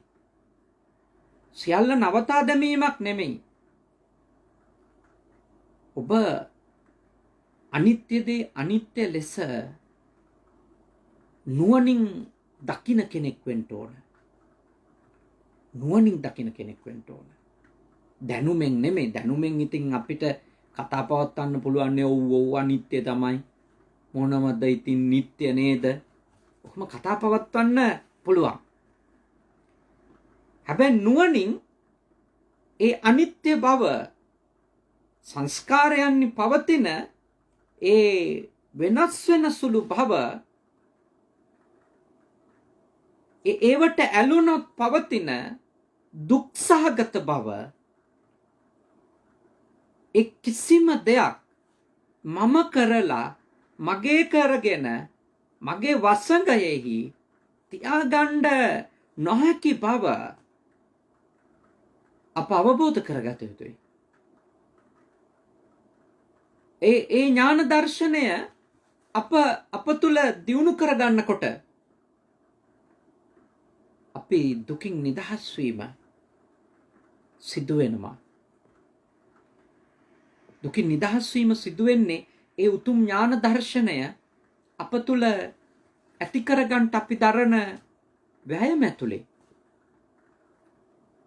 සියල්ල නවතා දැමීමක් නෙමෙයි. ඔබ අනිත්‍යදී අනිත්‍ය ලෙස නුවණින් දකින කෙනෙක් වෙන්න ඕන. නුවණින් දකින කෙනෙක් වෙන්න ඕන. දැනුමෙන් නෙමෙයි. දැනුමෙන් ඉතින් අපිට කතා පවත්වන්න පුළුවන් නේ ඔව් අනිත්‍ය තමයි. මොනවද ඉතින් නිට්ටය නේද? ඔහොම කතා පවත්වන්න පුළුවන්. හැබැයි නුවණින් ඒ අනිත්‍ය බව සංස්කාරයන් පවතින ඒ වෙනස් වෙන සුළු බව ඒවට ඇලුනොත් පවතින දුක්සහගත බව ඒ කිසිම දෙයක් මම කරලා මගේ කරගෙන මගේ වසඟයෙහි තියාගන්න නොහැකි බව අප අවබෝධ කරගත යුතුයි. ඒ ඥාන දර්ශනය අප තුල දියුණු කරගන්නකොට අපි දුකින් නිදහස් වීම සිදු වෙනවා. දුකින් නිදහස් වීම සිදු වෙන්නේ ඒ උතුම් ඥාන දර්ශනය අප තුල ඇති කරගන්න අපි දරන වෑයම ඇතුලේ.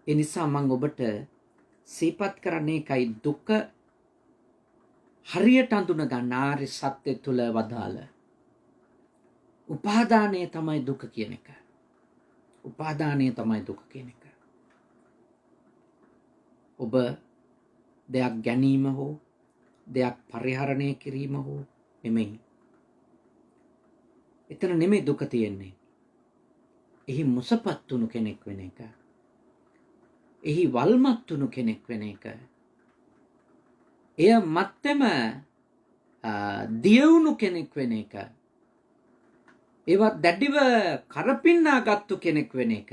ඒ නිසා මම ඔබට සිහිපත් කරන්නේ කයි දුක හරියට අඳුන ගන්න ආර්ය සත්‍ය තුල වදාළ උපාදානය තමයි දුක කියන එක. උපාදානය තමයි දුක කියන එක. ඔබ දෙයක් ගැනීම හෝ දෙයක් පරිහරණය කිරීම හෝ නෙමෙයි. එතන නෙමෙයි දුක තියෙන්නේ. එහි මුසපත් වුණු කෙනෙක් වෙන එක. එහි වල්මත් වුණු කෙනෙක් වෙන එක. එය මත්තම දියවුණු කෙනෙක් වෙන එක. ඒවත් දැඩිව කරපින්නා ගත්තු කෙනෙක් වෙන එක.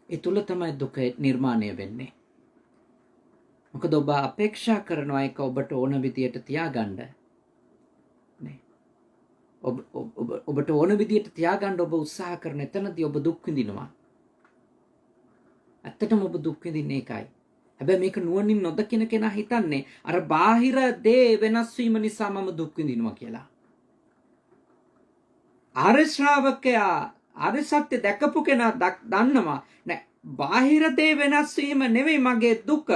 ඒ තුල තමයි දුක නිර්මාණය වෙන්නේ. මොකද ඔබ අපේක්ෂා කරනවා එක ඔබට ඕන විදියට තියාගන්න. නේ. ඔබට ඕන විදියට තියාගන්න ඔබ උත්සාහ කරන එතනදී ඔබ දුක් විඳිනවා. ඇත්තටම ඔබ දුක් විඳින්නේ ඒකයි. හැබැයි මේක නුවණින් නොදකින කෙනා හිතන්නේ අර බාහිර දේ වෙනස් වීම නිසා මම දුක් විඳිනවා කියලා. ආර්ය ශ්‍රාවකයා ආර්ය සත්‍ය දැකපු කෙනා දන්නවා නෑ බාහිර දේ වෙනස් වීම නෙවෙයි මගේ දුක.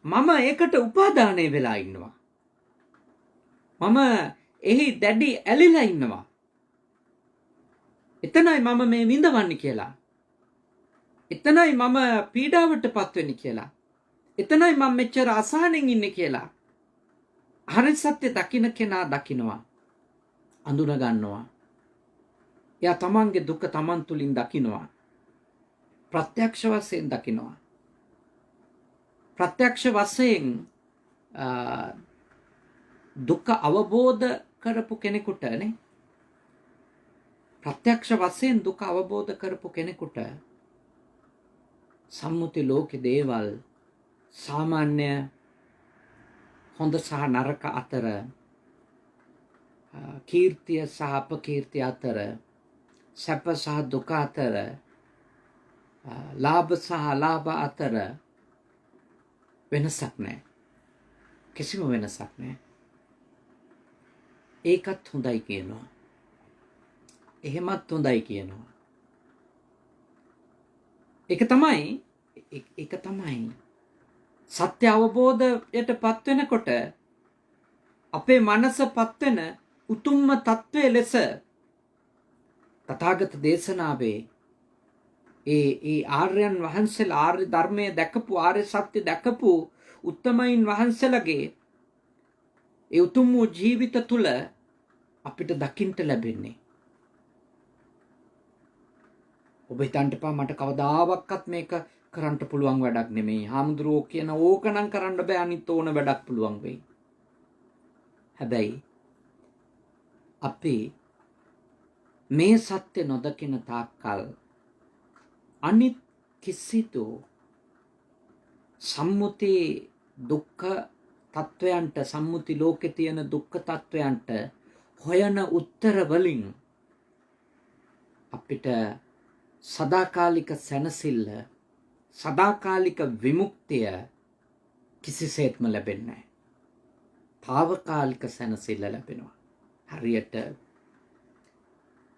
මම ඒකට උපාදානය වෙලා ඉන්නවා. මම එහි දැඩි ඇලිලා ඉන්නවා. එතනයි මම මේ විඳවන්නේ කියලා. එතනයි මම පීඩාවටපත් වෙන්නේ කියලා. එතනයි මම මෙච්චර අසහනෙන් ඉන්නේ කියලා. ආර්ය සත්‍ය දකින්න කෙනා දකින්නවා. අඳුන ගන්නවා. එයා තමන්ගේ දුක තමන් තුලින් දකින්නවා. ප්‍රත්‍යක්ෂ වශයෙන් දකින්නවා. ප්‍රත්‍යක්ෂ වශයෙන් දුක අවබෝධ කරපු කෙනෙකුට නේ ප්‍රත්‍යක්ෂ වශයෙන් දුක අවබෝධ කරපු කෙනෙකුට සම්මුති ලෝකේ දේවල් සාමාන්‍ය හොඳ සහ නරක අතර, කීර්තිය සහ අපකීර්තිය අතර, සැප සහ දුක අතර, ලාභ සහ අලාභ අතර වෙනසක් නැහැ. කිසිම වෙනසක් නැහැ. ඒකත් හොඳයි කියනවා. එහෙමත් හොඳයි කියනවා. ඒක තමයි සත්‍ය අවබෝධයට පත් වෙනකොට අපේ මනස පත් වෙන උතුම්ම తත්වයේ ලෙස තථාගත දේශනාවේ ඒ ආර්යයන් වහන්සේලා ආර්ය ධර්මයේ දැකපු ආර්ය සත්‍ය දැකපු උත්තමයින් වහන්සේලාගේ ඒ උතුම් වූ ජීවිත තුළ අපිට දකින්න ලැබෙන්නේ. ඔබ හිතන්න එපා මට කවදාවත් මේක කරන්න පුළුවන් වැඩක් නෙමෙයි. හාමුදුරුවෝ කියන ඕකනම් කරන්න බෑ, අනිත් ඕන වැඩක් පුළුවන් වෙයි. හැබැයි අපි මේ සත්‍ය නොදකින තාක්කල් අනිත් කිසිදු සම්මුති දුක්ඛ තත්වයන්ට, සම්මුති ලෝකේ තියෙන දුක්ඛ තත්වයන්ට හොයන උත්තර වලින් අපිට සදාකාලික සැනසෙල්ල, සදාකාලික විමුක්තිය කිසිසේත්ම ලැබෙන්නේ නැහැ. తాවකාලික සැනසෙල්ල ලැබෙනවා. හරියට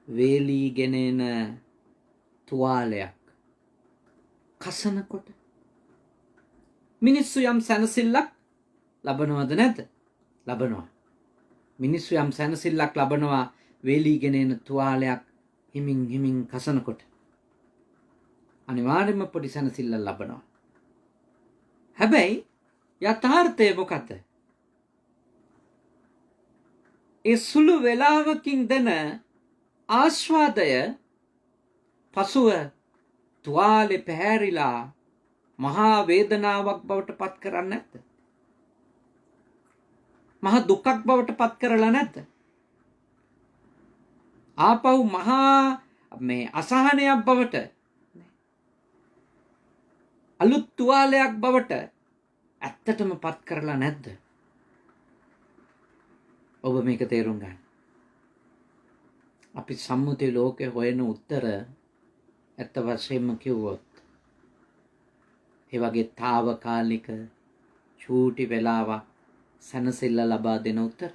වේලීගෙන එන තුවාලයක් කසනකොට මිනිස්සු යම් සැනසෙල්ලක් ලබනවද නැද්ද? ලබනවා. මිනිස්සු යම් සැනසෙල්ලක් ලබනවා වේලීගෙන එන තුවාලයක් හිමින් කසනකොට. අනිවාර්යයෙන්ම පොඩි සැනසෙල්ල ලබනවා. හැබැයි යථාර්ථය මොකද්ද? ඒ සුළු වේලාවකින් දෙන ආස්වාදය පසුව තුවාලේ පැහැරිලා මහා වේදනාවක් බවට පත් කරන්නේ නැද්ද? මහා දුකක් බවට පත් කරලා නැද්ද? ආපහු මහා අසහනයක් බවට, අලුත් තුවාලයක් බවට ඇත්තටම පත් කරලා නැද්ද? ඔබ මේක තේරුම් ගන්න. අපි සම්මුති ලෝකේ හොයන උත්තර ඇත්ත වශයෙන්ම කිව්වොත් ඒ වගේ తాවකාලික චූටි වෙලාවක් සැනසෙල්ල ලබා දෙන උත්තර.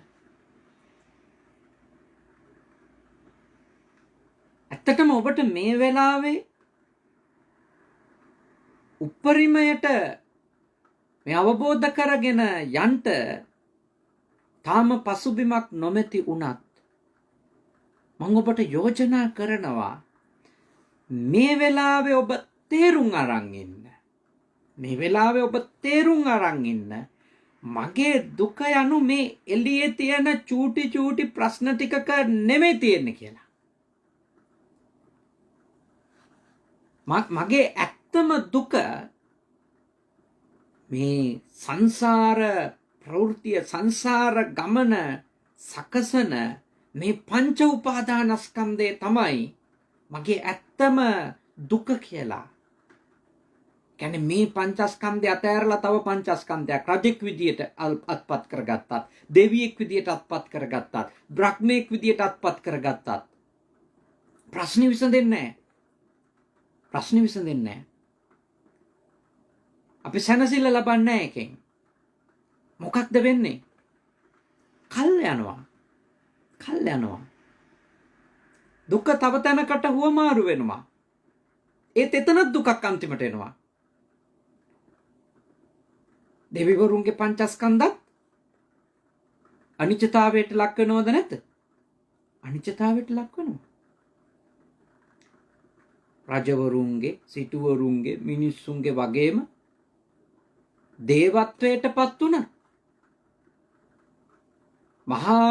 ඇත්තටම ඔබට මේ වෙලාවේ උපරිමයට මේ අවබෝධ කරගෙන යන්න තාම පසුබිමක් නොමැති වුණත් මම ඔබට යෝජනා කරනවා මේ වෙලාවේ ඔබ තේරුම් අරන් ඉන්න. මේ වෙලාවේ ඔබ තේරුම් අරන් ඉන්න මගේ දුක යනු මේ එළියේ තියෙන චූටි ප්‍රශ්න ටිකක නෙමෙයි තියෙන්නේ කියලා. මගේ ඇත්තම දුක මේ සංසාර ප්‍රවෘත්තිය, සංසාර ගමන සකසන මේ පංච උපාදානස්කන්ධය තමයි මගේ ඇත්තම දුක කියලා. කියන්නේ මේ පංචස්කන්ධය අතහැරලා තව පංචස්කන්ධයක් රජෙක් විදියට අත්පත් කරගත්තත්, දෙවියෙක් විදියට අත්පත් කරගත්තත්, බ්‍රහ්මෙක් විදියට අත්පත් කරගත්තත් ප්‍රශ්නේ විසඳෙන්නේ නැහැ. අපි සැනසෙල්ල ලබන්නේ නැහැ එකෙන්. මොකක්ද වෙන්නේ? කල් යනවා. දුක තව තැනකට හුවමාරු වෙනවා. ඒත් එතනත් දුකක් අන්තිමට එනවා. දෙවිවරුන්ගේ පංචස්කන්ධත් අනිත්‍යතාවයට ලක් වෙනවද නැද්ද? අනිත්‍යතාවයට ලක් වෙනවා. රජවරුන්ගේ, සිටුවරුන්ගේ, මිනිස්සුන්ගේ වගේම දේවත්වයටපත් වුණා. මහා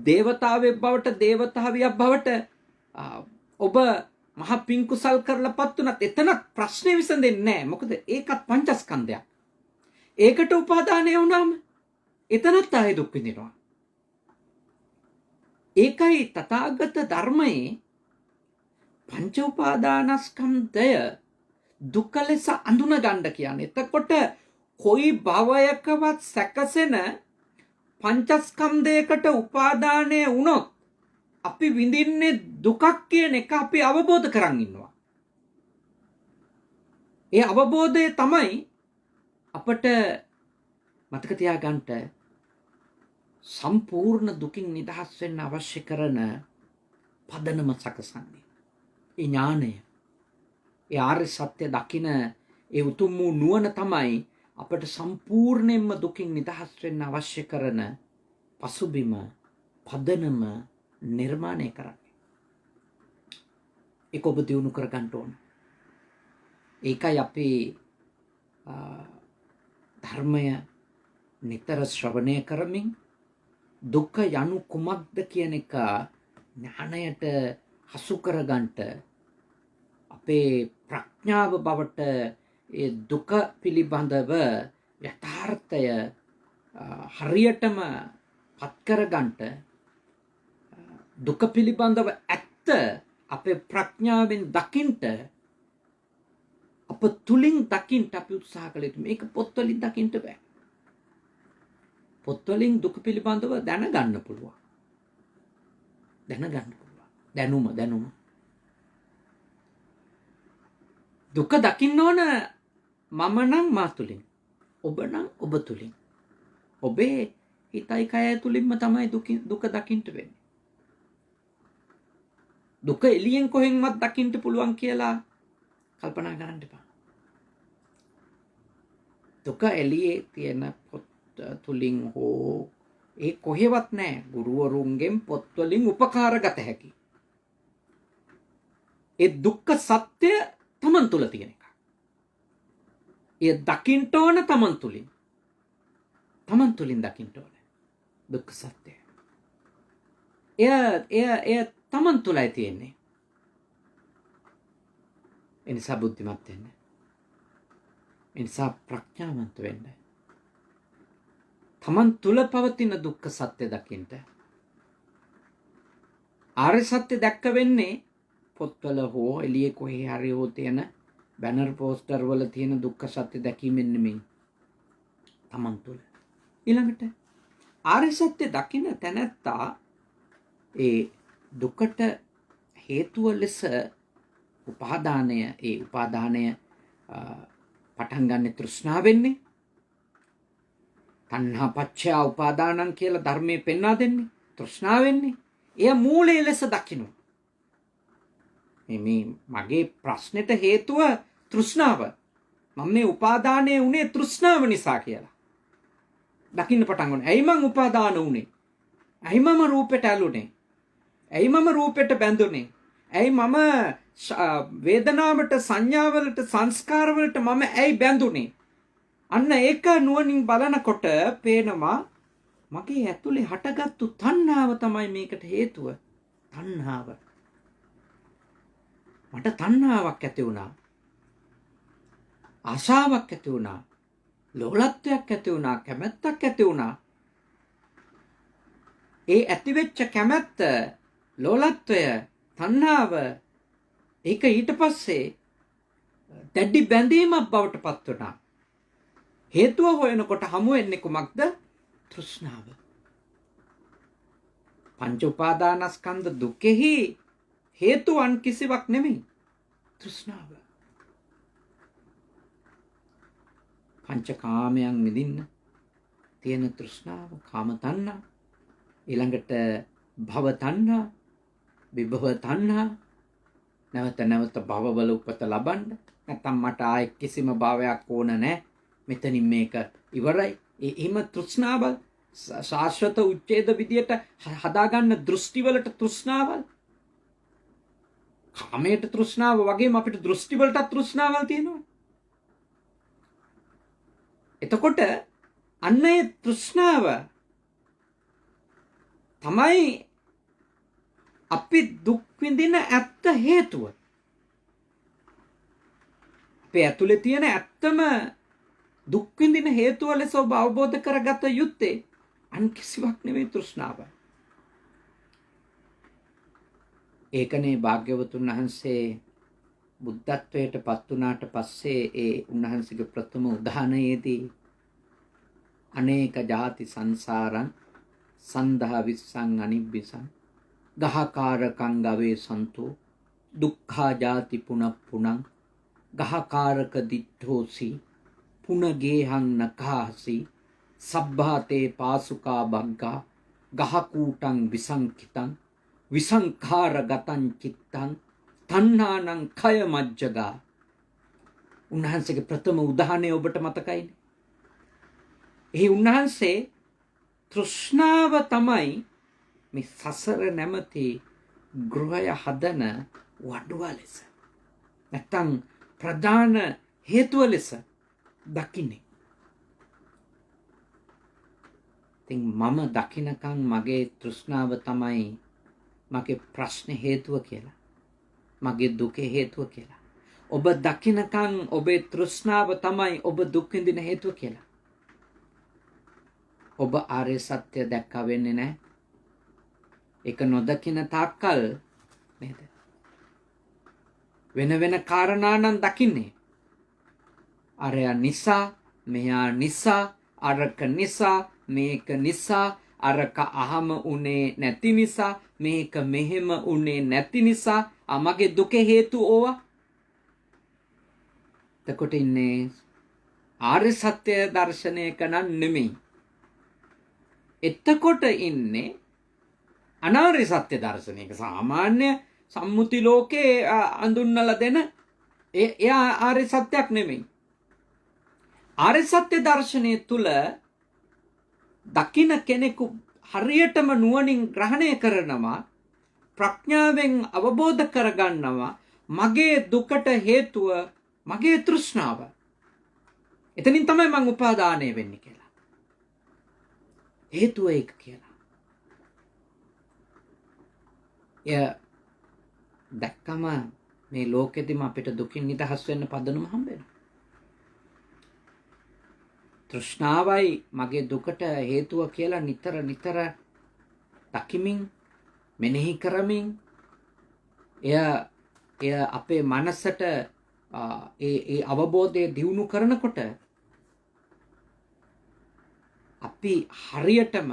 දේවතාවෙක් දේවතාවියක් බවට ඔබ මහා පින් කුසල් කරලාපත් උනත් එතනත් ප්‍රශ්නේ විසඳෙන්නේ නැහැ. මොකද ඒකත් පංචස්කන්ධයක්. ඒකට උපාදානය වුණාම එතනත් ආයෙ දුක් විඳිනවා. ඒකයි තථාගත ධර්මයේ පංච උපාදානස්කන්ධය දුක ලෙස අඳුන ගන්න කියන්නේ. එතකොට කොයි භවයකවත් සැකසෙන පංචස්කන්ධයකට උපාදානය වුණොත් අපි විඳින්නේ දුකක් කියන එක අපි අවබෝධ කරන් ඉන්නවා. ඒ අවබෝධය තමයි අපට මතක තියාගන්න සම්පූර්ණ දුකින් නිදහස් වෙන්න අවශ්‍ය කරන පදනම සකසන්නේ. ඒ ඥානය, ඒ ආර්ය සත්‍ය දකින ඒ උතුම් වූ නුවණ තමයි අපට සම්පූර්ණයෙන්ම දුකින් නිදහස් වෙන්න අවශ්‍ය කරන පසුබිම, පදනම නිර්මාණය කරන්නේ. ඒක ඔබ දියුණු කර ගන්න ඕන. ඒකයි අපේ ධර්මය නිතර ශ්‍රවණය කරමින් දුක යනු කුමක්ද කියන එක ඥාණයට හසු කරගන්නට අපේ ප්‍රඥාව බවට ඒ දුක පිළිබඳව යථාර්ථය හරියටම පත් කරගන්නට දුක පිළිබඳව ඇත්ත අපේ ප්‍රඥාවෙන් දකින්ට අප තුලින් දකින්ට අපි උත්සාහ කළ යුතුයි. මේක පොත්වලින් දකින්ට බෑ. පොත්වලින් දුක පිළිබඳව දැනගන්න පුළුවන්. දැනුම. දුක දකින්න ඕන මම නම් මා තුලින්. ඔබ නම් ඔබ තුලින්. ඔබේ හිතයි කයයි තුලින්ම තමයි දුක දකින්න වෙන්නේ. දුක එළියෙන් කොහෙන්වත් දකින්න පුළුවන් කියලා කල්පනා කරන්න එපා. දුක එළියේ තියෙන පොත් තුලින් හෝ ඒ කොහෙවත් නැහැ. ගුරුවරුන්ගෙන් පොත්වලින් උපකාරගත හැකි. ඒ දුක්ඛ සත්‍ය තමන් තුල තියෙන එක. ඒ දකින්න ඕන තමන් තුලින්. තමන් තුලින් දකින්න ඕන දුක්ඛ සත්‍ය. එය තමන් තුලයි තියෙන්නේ. එනිසා බුද්ධිමත් වෙන්න. එනිසා ප්‍රඥාවන්ත වෙන්න. තමන් තුල පවතින දුක්ඛ සත්‍ය දකින්න. ආර්ය සත්‍ය දැක්ක වෙන්නේ පොත්වල හෝ එළියේ කොහේ හරි හෝ තියෙන බැනර් පෝස්ටර් වල තියෙන දුක්ඛ සත්‍ය දැකීමෙන් නෙමෙයි. තමන් තුල. ඊළඟට ආර්ය සත්‍ය දකින්න තැනැත්තා ඒ දුකට හේතුව ලෙස උපාදානය පටන් ගන්න තෘෂ්ණාවෙන්නේ. තණ්හා පච්චය උපාදානං කියලා ධර්මයේ පෙන්වා දෙන්නේ තෘෂ්ණාවෙන්නේ. එය මූලයේ ලෙස දකින්න. මේ මගේ ප්‍රශ්නෙට හේතුව තෘෂ්ණාව. මම මේ උපාදානය වුණේ තෘෂ්ණාව නිසා කියලා. දකින්න පටන් ගන්න. ඇයි මං උපාදාන වුණේ? ඇයි මම රූපෙට ඇලුනේ? ඇයි මම රූපෙට බැඳුනේ? ඇයි මම වේදනාවට, සංඥාවලට, සංස්කාරවලට මම ඇයි බැඳුනේ? අන්න ඒක නුවණින් බලනකොට පේනවා මගේ ඇතුලේ හටගත්තු තණ්හාව තමයි මේකට හේතුව. තණ්හාව. මට තණ්හාවක් ඇති වුණා. ආශාවක් ඇති වුණා. ලෝලත්වයක් ඇති වුණා. කැමැත්තක් ඇති වුණා. ඒ ඇතිවෙච්ච කැමැත්ත, ලෝලත්වය, තණ්හාව ඒක ඊට පස්සේ දැඩි බැඳීමක් බවට පත් වුණා. හේතුව හොයනකොට හමු වෙන්නේ කුමක්ද? තෘෂ්ණාව. පංච උපාදානස්කන්ධ දුකෙහි හේතුවන් කිසිවක් නෙමෙයි. තෘෂ්ණාව. පංචකාමයන් මිදින්න තියෙන තෘෂ්ණාව, කාම තණ්හා, ඊළඟට භව තණ්හා, විභව තණ්හා, නැවත භවවල උපත ලබන්න. නැත්තම් මට ආයේ කිසිම භාවයක් ඕන නැහැ. මෙතනින් මේක ඉවරයි. එහෙම තෘෂ්ණාවල් ශාශ්වත උච්ඡේද විදියට හදාගන්න දෘෂ්ටිවලට තෘෂ්ණාවල්. කාමයට තෘෂ්ණාව වගේම අපිට දෘෂ්ටිවලට තෘෂ්ණාවල් තියෙනවා. එතකොට අන්න ඒ තෘෂ්ණාව තමයි අපි දුක් විඳින ඇත්ත හේතුව. අපේ ඇතුලේ තියෙන ඇත්තම දුක් විඳින හේතුව ලෙස ඔබ අවබෝධ කරගත යුත්තේ අන් කිසිවක් නෙවෙයි තෘෂ්ණාව. ඒකනේ භාග්‍යවතුන් වහන්සේ බුද්ධත්වයට පත් වුණාට පස්සේ ඒ උන්වහන්සේගේ ප්‍රථම උදානයේදී අනේක ಜಾති සංසාරං සන්දහා විස්සං අනිබ්බිසං ගහකාරකං ගවේ සන්තෝ දුක්ඛා ජාති පුනප්පුනං ගහකාරක දිට්ඨෝසි පුනගේහං නඛාසි සබ්බාතේ පාසුකා බග්ගා ගහකූටං විසංකිතං විසංඛාරගතං චිත්තං තණ්හානං කය මජ්ජගා. උන්වහන්සේගේ ප්‍රථම උදාහරණය ඔබට මතකයිනේ. එහි උන්වහන්සේ තෘෂ්ණාව තමයි මේ සසර නැමැති ගෘහය හදන වඩුව ලෙස නැත්තම් ප්‍රධාන හේතුව ලෙස දකින්නේ. ඉතින් මම දකින්නකම් මගේ තෘෂ්ණාව තමයි මගේ ප්‍රශ්න හේතුව කියලා. මගේ දුකේ හේතුව කියලා. ඔබ දකින්නකම් ඔබේ තෘෂ්ණාව තමයි ඔබ දුක් විඳින හේතුව කියලා. ඔබ ආර්ය සත්‍ය දැක්කා වෙන්නේ නැහැ. ඒක නොදකින තාක්කල් නේද? වෙන වෙන කාරණා නම් දකින්නේ. අරයා නිසා, මෙයා නිසා, අරක නිසා, මේක නිසා, අරක අහම උනේ නැති නිසා, මේක මෙහෙම උනේ නැති නිසා, මගේ දුකේ හේතු ඕවා. එතකොට ඉන්නේ ආර්ය සත්‍ය දර්ශනයක නම් නෙමෙයි. එතකොට ඉන්නේ අනාර්ය සත්‍ය දර්ශනයක. සාමාන්‍ය සම්මුති ලෝකේ අඳුන්නලා දෙන එයා ආර්ය සත්‍යයක් නෙමෙයි. ආර්ය සත්‍ය දර්ශනය තුල දකින්න කෙනෙකු හරියටම නුවණින් ග්‍රහණය කරනවා, ප්‍රඥාවෙන් අවබෝධ කරගන්නවා මගේ දුකට හේතුව මගේ තෘෂ්ණාව. එතනින් තමයි මං උපාදානය වෙන්නේ කියලා. හේතුව ඒක කියලා. දැක්කම මේ ලෝකෙදිම අපිට දුකින් නිදහස් වෙන්න පදනම හම්බෙනවා. තෘෂ්ණාවයි මගේ දුකට හේතුව කියලා නිතර නිතර දකිමින් මෙනෙහි කරමින් එය අපේ මනසට ඒ අවබෝධය දියුණු කරනකොට අපි හරියටම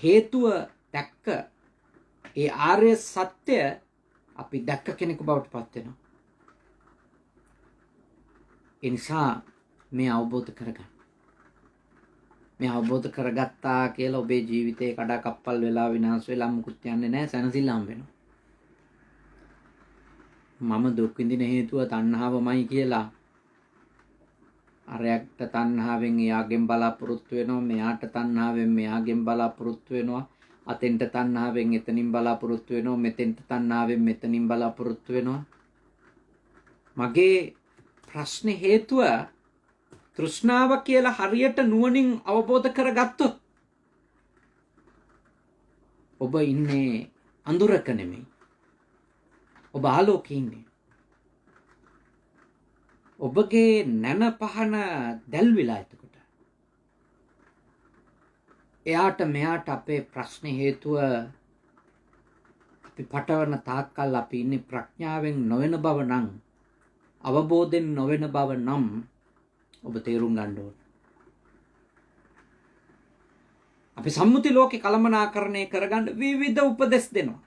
හේතුව දැක්ක ඒ ආර්ය සත්‍ය අපි දැක්ක කෙනෙකු බවට පත් වෙනවා. ඒ නිසා මේ අවබෝධ කරගන්න. මේ අවබෝධ කරගත්තා කියලා ඔබේ ජීවිතේ කඩා කප්පල් වෙලා විනාශ වෙලා මුකුත් යන්නේ නැහැ, සැනසෙල්ලම් වෙනවා. මම දුක් විඳින හේතුව තණ්හාවමයි කියලා අරයට තණ්හාවෙන් එයාගෙන් බලාපොරොත්තු වෙනවා, මෙයාට තණ්හාවෙන් මෙයාගෙන් බලාපොරොත්තු වෙනවා, අතෙන්ට තණ්හාවෙන් එතනින් බලාපොරොත්තු වෙනවා, මෙතෙන්ට තණ්හාවෙන් මෙතනින් බලාපොරොත්තු වෙනවා. මගේ ප්‍රශ්න හේතුව තෘෂ්ණාව කියලා හරියට නුවණින් අවබෝධ කරගත්තොත් ඔබ ඉන්නේ අඳුරක නෙමෙයි. ඔබ ආලෝකයේ ඉන්නේ. ඔබගේ නැන පහන දැල්විලා එතකොට. එයාට මෙයාට අපේ ප්‍රශ්න හේතුව අපි පටවන තාක්කල් අපි ඉන්නේ ප්‍රඥාවෙන් නොවන බව නම්, අවබෝධයෙන් නොවන බව නම් ඔබ තේරුම් ගන්න ඕන. අපි සම්මුති ලෝකේ කළමනාකරණය කරගන්න විවිධ උපදෙස් දෙනවා.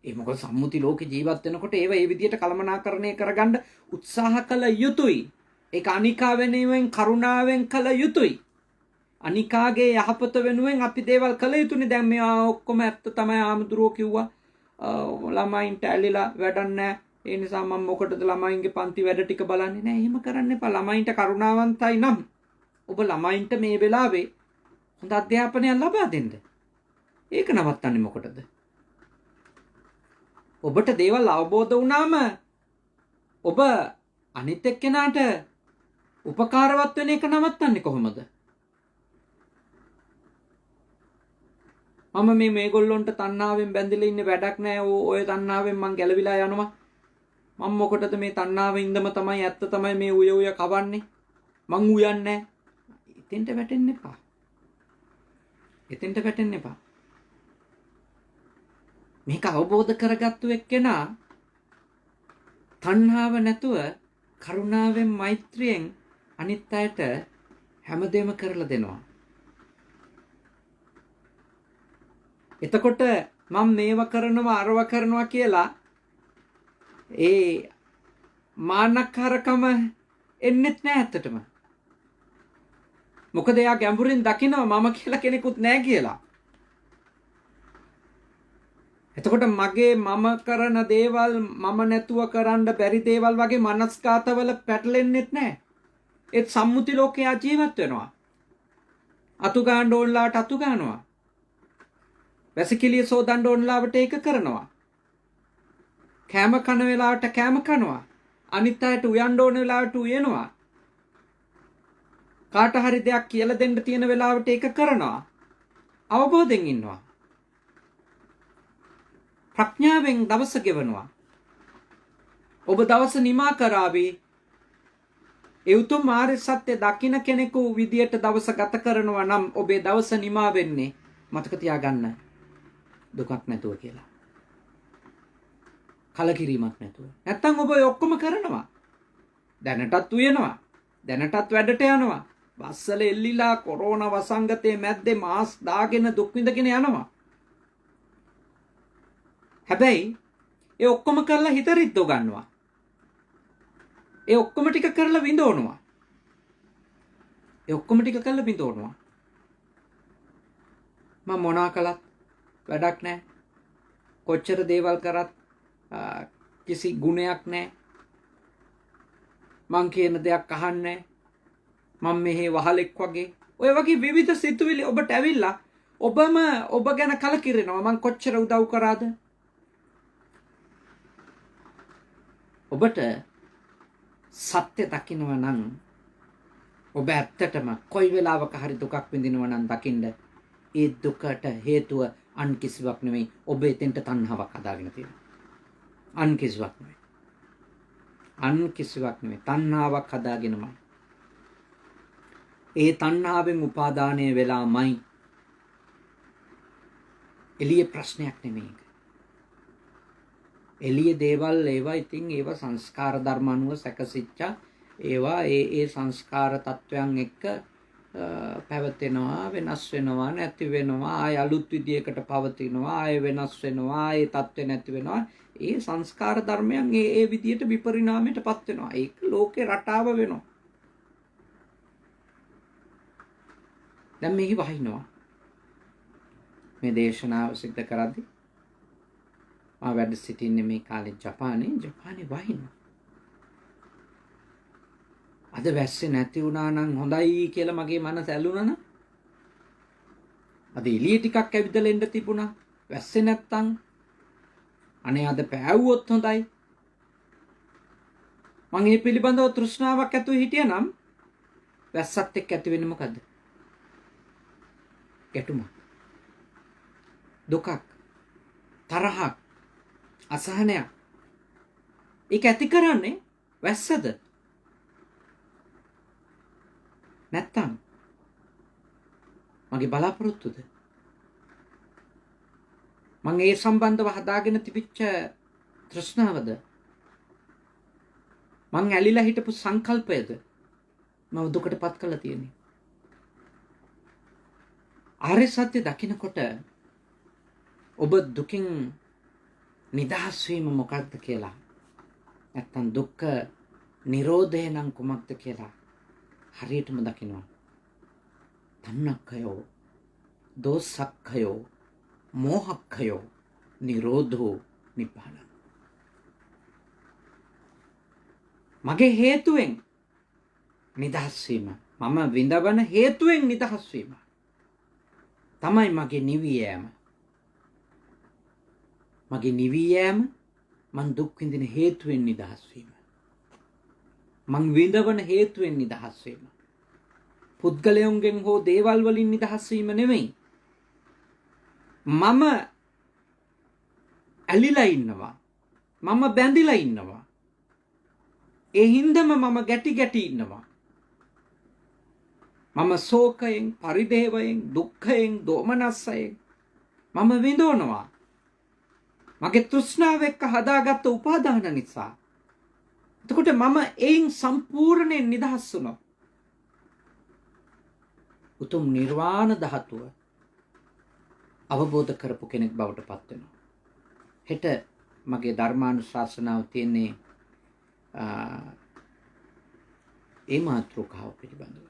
ඒ මොකද සම්මුති ලෝකේ ජීවත් වෙනකොට ඒව ඒ විදිහට කළමනාකරණය කරගන්න උත්සාහ කළ යුතුයි. ඒක අනිකා වෙනුවෙන් කරුණාවෙන් කළ යුතුයි. අනිකාගේ යහපත වෙනුවෙන් අපි දේවල් කළ යුතුනේ. දැන් මේවා ඔක්කොම ඇත්ත තමයි. ආමතුරෝ කිව්වා ළමයින්ට ඇලිලා වැඩක් නැහැ. ඒ නිසා මම මොකටද ළමයින්ගේ පන්ති වැඩ ටික බලන්නේ නැහැ. එහෙම කරන්න එපා. ළමයින්ට කරුණාවන්තයි නම් ඔබ ළමයින්ට මේ වෙලාවේ හොඳ අධ්‍යාපනයක් ලබා දෙන්න. ඒක නවත්තන්නේ මොකටද? ඔබට දේවල් අවබෝධ වුණාම ඔබ අනිත් එක්කෙනාට උපකාරවත් වෙන එක නවත්තන්නේ කොහොමද? මම මේගොල්ලොන්ට තණ්හාවෙන් බැඳිලා ඉන්නේ, වැඩක් නැහැ. ඔය තණ්හාවෙන් මං ගැලවිලා යනවා. මම මොකටද මේ තණ්හාවෙන් ඉඳම තමයි ඇත්ත තමයි මේ උය කවන්නේ. මං උයන්නේ නැහැ. එතෙන්ට වැටෙන්න එපා. එතෙන්ට වැටෙන්න එපා. මේක අවබෝධ කරගත්තු එක්කෙනා තණ්හාව නැතුව කරුණාවෙන් මෛත්‍රියෙන් අනිත් අයට හැමදේම කරලා දෙනවා. එතකොට මම මේව කරනවා අරව කරනවා කියලා ඒ මාන්නකාරකම එන්නෙත් නෑ ඇත්තටම. මොකද එයා ගැඹුරින් දකිනවා මම කියලා කෙනෙකුත් නෑ කියලා. එතකොට මගේ මම කරන දේවල් මම නැතුව කරන්න බැරි දේවල් වගේ මනස්කාතවල පැටලෙන්නෙත් නෑ. ඒත් සම්මුති ලෝකයා ජීවත් වෙනවා. අතු ගන්න ඕන්ලාට අතු ගන්නවා. වැසිකිළිය සෝදන්න ඕන්ලාවට ඒක කරනවා. කෑම කන වෙලාවට කෑම කනවා. අනිත් අයට උයන්න ඕන වෙලාවට උයනවා. කාට හරි දෙයක් කියලා දෙන්න තියෙන වෙලාවට ඒක කරනවා. අවබෝධයෙන් ඉන්නවා. ප්‍රඥාවෙන් දවස ගෙවනවා. ඔබ දවස නිමා කරાવી ඒ උතුම් ආර්ය සත්‍ය දකින්න කෙනෙකු විදියට දවස ගත කරනවා නම් ඔබේ දවස නිමා වෙන්නේ මතක තියාගන්න දුකක් නැතුව කියලා. කලකිරීමක් නැතුව. නැත්තම් ඔබ ඔක්කොම කරනවා. දැනටත් උයනවා. දැනටත් වැඩට යනවා. බස්සල එල්ලිලා කොරෝනා වසංගතයේ මැද්දේ මාස් දාගෙන දුක් විඳගෙන යනවා. හැබැයි ඒ ඔක්කොම කරලා හිත රිද්දෝ ගන්නවා. ඒ ඔක්කොම ටික කරලා විඳවනවා. ඒ ඔක්කොම ටික කරලා විඳවනවා. මම මොනවා කළත් වැඩක් නැහැ. කොච්චර දේවල් කරත් කිසි ගුණයක් නැහැ. මං කියන දෙයක් අහන්නේ මම මෙහි වහලෙක් වගේ. ඔය වගේ විවිධ සිතුවිලි ඔබට ඇවිල්ලා ඔබම ඔබ ගැන කලකිරෙනවා. මං කොච්චර උදව් කරාද? ඔබට සත්‍ය දකින්නවා නම් ඔබ ඇත්තටම කොයි වෙලාවක හරි දුකක් විඳිනවා නම් දකින්න ඒ දුකට හේතුව අන් කිසිවක් නෙමෙයි ඔබ එතෙන්ට තණ්හාවක් හදාගෙන තියෙනවා. අන් කිසිවක් නෙමෙයි. අන් කිසිවක් නෙමෙයි තණ්හාවක් හදාගෙනමයි. ඒ තණ්හාවෙන් උපාදානය වෙලාමයි. එළිය ප්‍රශ්නයක් නෙමෙයි. එළිය දේවල් ඒවා ඉතින් ඒවා සංස්කාර ධර්ම අනුව සැකසිච්ච ඒවා ඒ සංස්කාර තත්වයන් එක්ක පැවතෙනවා වෙනස් වෙනවා නැති වෙනවා ආය අලුත් විදියකට පවතිනවා ආය වෙනස් වෙනවා ඒ තත්ත්වෙ නැති වෙනවා ඒ සංස්කාර ධර්මයන් ඒ විදියට විපරිණාමයටපත් වෙනවා ඒක ලෝකේ රටාව වෙනවා දැන් මේක වහිනවා මේ දේශනාව සිද්ධ කරද්දී මම වැඩ සිටින්නේ මේ කාලේ ජපානේ වහිනවා අද වැස්සේ නැති වුණා නම් හොඳයි කියලා මගේ මනස ඇලුනා නම් අද එළිය ටිකක් ඇවිදලා එන්න තිබුණා වැස්සේ නැත්තම් අනේ අද පෑවුවොත් හොඳයි මම මේ පිළිබඳව තෘෂ්ණාවක් ඇතුව හිටියනම් වැස්සත් එක්ක ඇති වෙන්නේ මොකද්ද ගැටුමක් දුකක් තරහක් අසහනයක් ඒක ඇති කරන්නේ වැස්සද නැත්තම් මගේ බලාපොරොත්තුද මම ඒ සම්බන්ධව හදාගෙන තිබිච්ච තෘෂ්ණාවද මං ඇලිලා හිටපු සංකල්පයද මම දුකටපත් කරලා තියෙන්නේ ආර්ය සත්‍ය දකින්නකොට ඔබ දුකින් නිදහස් වීම මොකක්ද කියලා නැත්තම් දුක්ඛ නිරෝධය නම් කුමක්ද කියලා හරියටම දකිනවා තණ්හක්ඛයෝ දෝසක්ඛයෝ මෝහක්ඛයෝ නිරෝධෝ නිබ්බාන මගේ හේතුවෙන් නිදහස් වීම මම විඳවන හේතුවෙන් නිදහස් වීම තමයි මගේ නිවී යෑම මගේ නිවී යෑම මං දුක් විඳින හේතුවෙන් නිදහස් වීම මං විඳවන හේතුවෙන් නිදහස් වීම පුද්ගලයන්ගෙන් හෝ දේවල් වලින් නිදහස් වීම නෙමෙයි මම ඇලිලා ඉන්නවා මම බැඳිලා ඉන්නවා ඒ හින්දම මම ගැටි ඉන්නවා මම ශෝකයෙන් පරිදේවයෙන් දුක්ඛයෙන් දෝමනස්සයෙන් මම විඳවනවා මගේ තෘෂ්ණාව එක්ක හදාගත්ත උපාදාන නිසා එතකොට මම එයින් සම්පූර්ණයෙන් නිදහස් වුණා. උතුම් නිර්වාණ ධාතුව අවබෝධ කරපු කෙනෙක් බවට පත් වෙනවා. හෙට මගේ ධර්මානුශාසනාව තියෙන්නේ ඒ මාතෘකාව පිළිබඳව.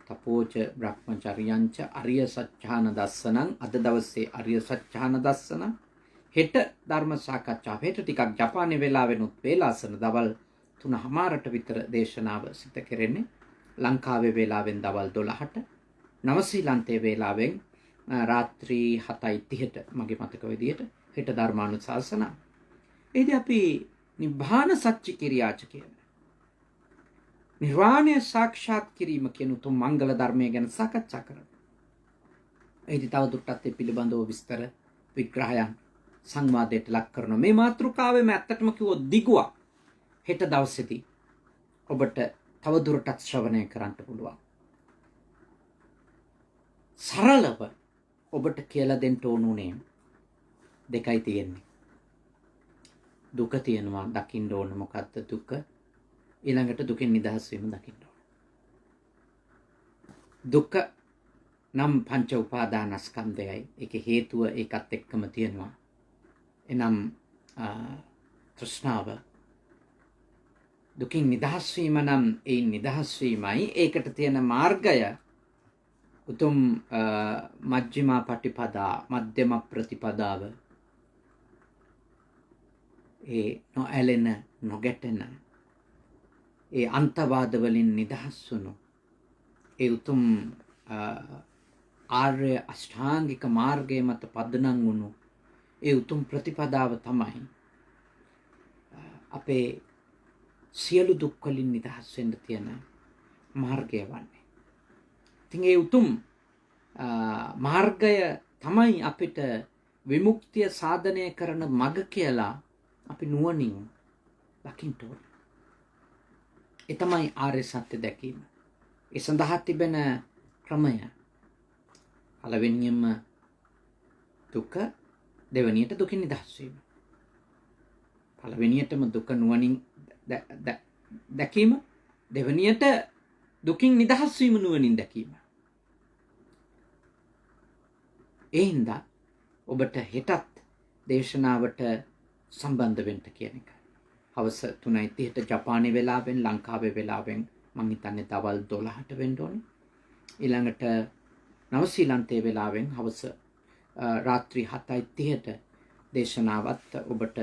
තපෝච බ්‍රහ්මචර්යංච අරිය සත්‍යාන දස්සනං. අද දවසේ අරිය සත්‍යාන දස්සන. හෙට ධර්ම සාකච්ඡාව. හෙට ටිකක් ජපානයේ වෙලාවෙනුත් වේලාසන දවල් 3:00ට විතර දේශනාව සිදු කෙරෙන්නේ. ලංකාවේ වේලාවෙන් දවල් 12ට. නවසීලන්තයේ වේලාවෙන් රාත්‍රී 7:30ට මගේ මතක විදියට හෙට ධර්මානුශාසනාව. එහිදී අපි නිබ්බාන සත්‍ය කිරියාච කියන නිර්වාණය සාක්ෂාත් කිරීම කියන උතුම් මංගල ධර්මය ගැන සාකච්ඡා කරමු. එහිදී තවදුරටත් ඒ පිළිබඳව විස්තර විග්‍රහයන් සංවාදයට ලක් කරනවා. මේ මාතෘකාවෙම ඇත්තටම කිව්වොත් දිගුවක් හෙට දවසේදී ඔබට තවදුරටත් ශ්‍රවණය කරන්න පුළුවන්. සරලව ඔබට කියලා දෙන්න ඕනුනේ දෙකයි තියෙන්නේ. දුක තියෙනවා, දකින්න ඕන මොකද්ද දුක? ඊළඟට දුකෙන් නිදහස් වීම දකින්න ඕන. දුක නම් පංච උපාදානස්කන්ධයයි. ඒකේ හේතුව ඒකත් එක්කම තියෙනවා. එනම් තෘෂ්ණාව. දුකින් නිදහස් වීම නම් ඒ නිදහස් වීමයි. ඒකට තියෙන මාර්ගය උතුම් මජ්ක්‍ධිමා පටිපදා, මධ්‍යම ප්‍රතිපදාව. ඒ නොඇලෙන, නොගැටෙන, ඒ අන්තවාද වලින් නිදහස් වුණු ඒ උතුම් ආර්ය අෂ්ටාංගික මාර්ගය මත පදනම් වුණු ඒ උතුම් ප්‍රතිපදාව තමයි අපේ සියලු දුක් වලින් නිදහස් වෙන්න තියෙන මාර්ගය වන්නේ. ඉතින් ඒ උතුම් මාර්ගය තමයි අපිට විමුක්තිය සාධනය කරන මඟ කියලා අපි නුවණින් දකින්න ඕනේ. ඒ තමයි ආර්ය සත්‍ය දැකීම. ඒ සඳහා තිබෙන ක්‍රමය පළවෙනියෙන්ම දුක, දෙවෙනියට දුකින් නිදහස් වීම. පළවෙනියටම දුක නුවණින් දැකීම, දෙවෙනියට දුකින් නිදහස් වීම නුවණින් දැකීම. ඒ හින්දා ඔබට හෙටත් දේශනාවට සම්බන්ධ වෙන්න කියන එක. හවස 3:30ට ජපානයේ වෙලාවෙන්, ලංකාවේ වෙලාවෙන් මං හිතන්නේ දවල් 12ට වෙන්න ඕනේ. ඊළඟට නවසීලන්තයේ වෙලාවෙන් හවස රාත්‍රී 7:30ට දේශනාවත් ඔබට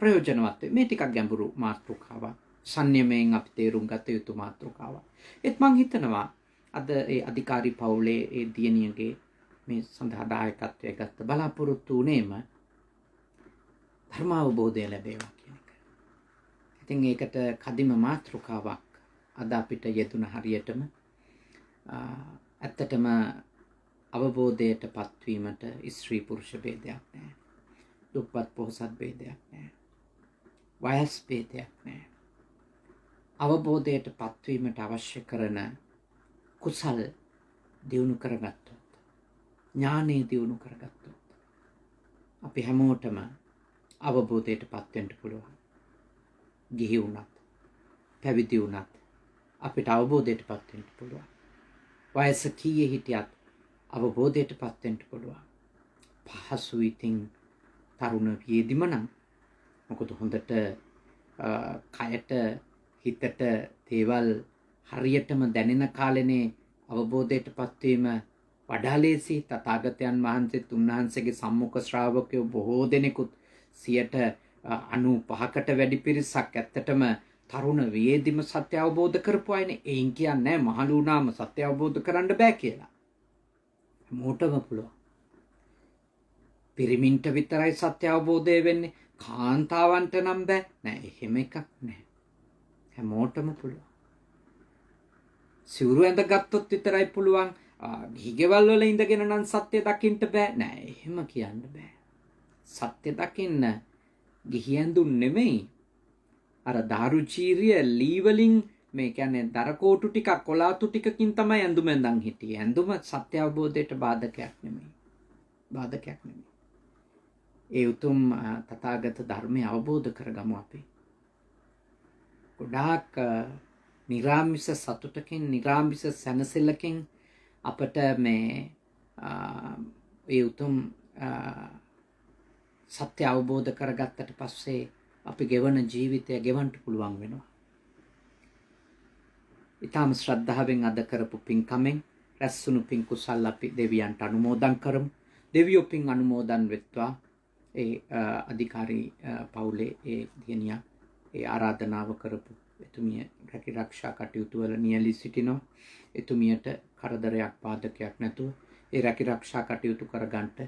ප්‍රයෝජනවත් වේ. මේ ටිකක් ගැඹුරු මාතෘකාවක්. සංයමයෙන් අපි තේරුම් ගත යුතු මාතෘකාවක්. ඒත් මං හිතනවා අද ඒ අධිකාරී පවුලේ ඒ දියණියගේ මේ සඳහා දායකත්වය ගත්ත බලාපොරොත්තු වුණේම ධර්ම අවබෝධය ලැබේවා කියන එක. ඉතින් ඒකට කදිම මාතෘකාවක් අද අපිට යෙදුන හරියටම ඇත්තටම අවබෝධයට පත්වීමට ස්ත්‍රී පුරුෂ ભેදයක් නැහැ. දුප්පත් පොහොසත් ભેදයක් නැහැ. වයස් ભેදයක් නැහැ. අවබෝධයට පත්වීමට අවශ්‍ය කරන කුසල් දියුණු කරගත්තොත්, ඥානෙ දියුණු කරගත්තොත් අපි හැමෝටම අවබෝධයට පත් වෙන්න පුළුවන්. ගිහි වුණත්, පැවිදි වුණත් අපිට අවබෝධයට පත් වෙන්න පුළුවන්. වයස කීයේ හිටියත් අවබෝධයට පත් වෙන්න පුළුවන්. පහසු ඉතින් තරුණ වියේදිම නම් මොකද හොඳට කයට හිතට දේවල් හරියටම දැනෙන කාලෙනේ අවබෝධයට පත්වීම වඩා ලේසි. තථාගතයන් වහන්සේත් උන්වහන්සේගේ සම්මුඛ ශ්‍රාවකයෝ බොහෝ දෙනෙකුත් 95%කට වැඩි පිරිසක් ඇත්තටම තරුණ වියේදිම සත්‍ය අවබෝධ කරපු අයනේ. එයින් කියන්නේ මහලු වුණාම සත්‍ය අවබෝධ කරන්න බෑ කියලා. මොටම පුළුවන්. පිරිමින්ට විතරයි සත්‍ය අවබෝධය වෙන්නේ. කාන්තාවන්ට නම් බෑ. නෑ, එහෙම එකක් නෑ. හැමෝටම පුළුවන්. සිවුරු ඇඳගත්තොත් විතරයි පුළුවන්. ගිහිගෙවල් වල ඉඳගෙන නම් සත්‍ය දකින්න බෑ. නෑ, එහෙම කියන්න බෑ. සත්‍ය දකින්න ගිහි ඇඳුම් නෙමෙයි. අර දාරුචීරිය ලී වලින් මේ කියන්නේ දරකෝටු ටිකක් කොලාතු ටිකකින් තමයි ඇඳුම ඇඳන් හිටියේ. ඇඳුම සත්‍ය අවබෝධයට බාධකයක් නෙමෙයි. බාධකයක් නෙමෙයි. ඒ උතුම් තථාගත ධර්මය අවබෝධ කරගමු අපි. ගොඩාක් නිරාමිස සතුටකින් නිරාමිස සැනසෙල්ලකින් අපට මේ ඒ උතුම් සත්‍ය අවබෝධ කරගත්තට පස්සේ අපි ගෙවන ජීවිතය ගෙවන්න පුළුවන් වෙනවා. ඊටම ශ්‍රද්ධාවෙන් අද කරපු පින්කමෙන් රැස්වුණු පින් කුසල් අපි දෙවියන්ට අනුමෝදන් කරමු. දෙවියෝ පින් අනුමෝදන් වෙත්වා. ඒ අධිකාරී පවුලේ ඒ දියණියා ඒ ආරාධනාව කරපු එතුමිය රැකී ආරක්ෂා කටයුතු වල නියැලී සිටිනවා. එතුමියට කරදරයක් බාධකයක් නැතුව ඒ රැකී ආරක්ෂා කටයුතු කරගන්නට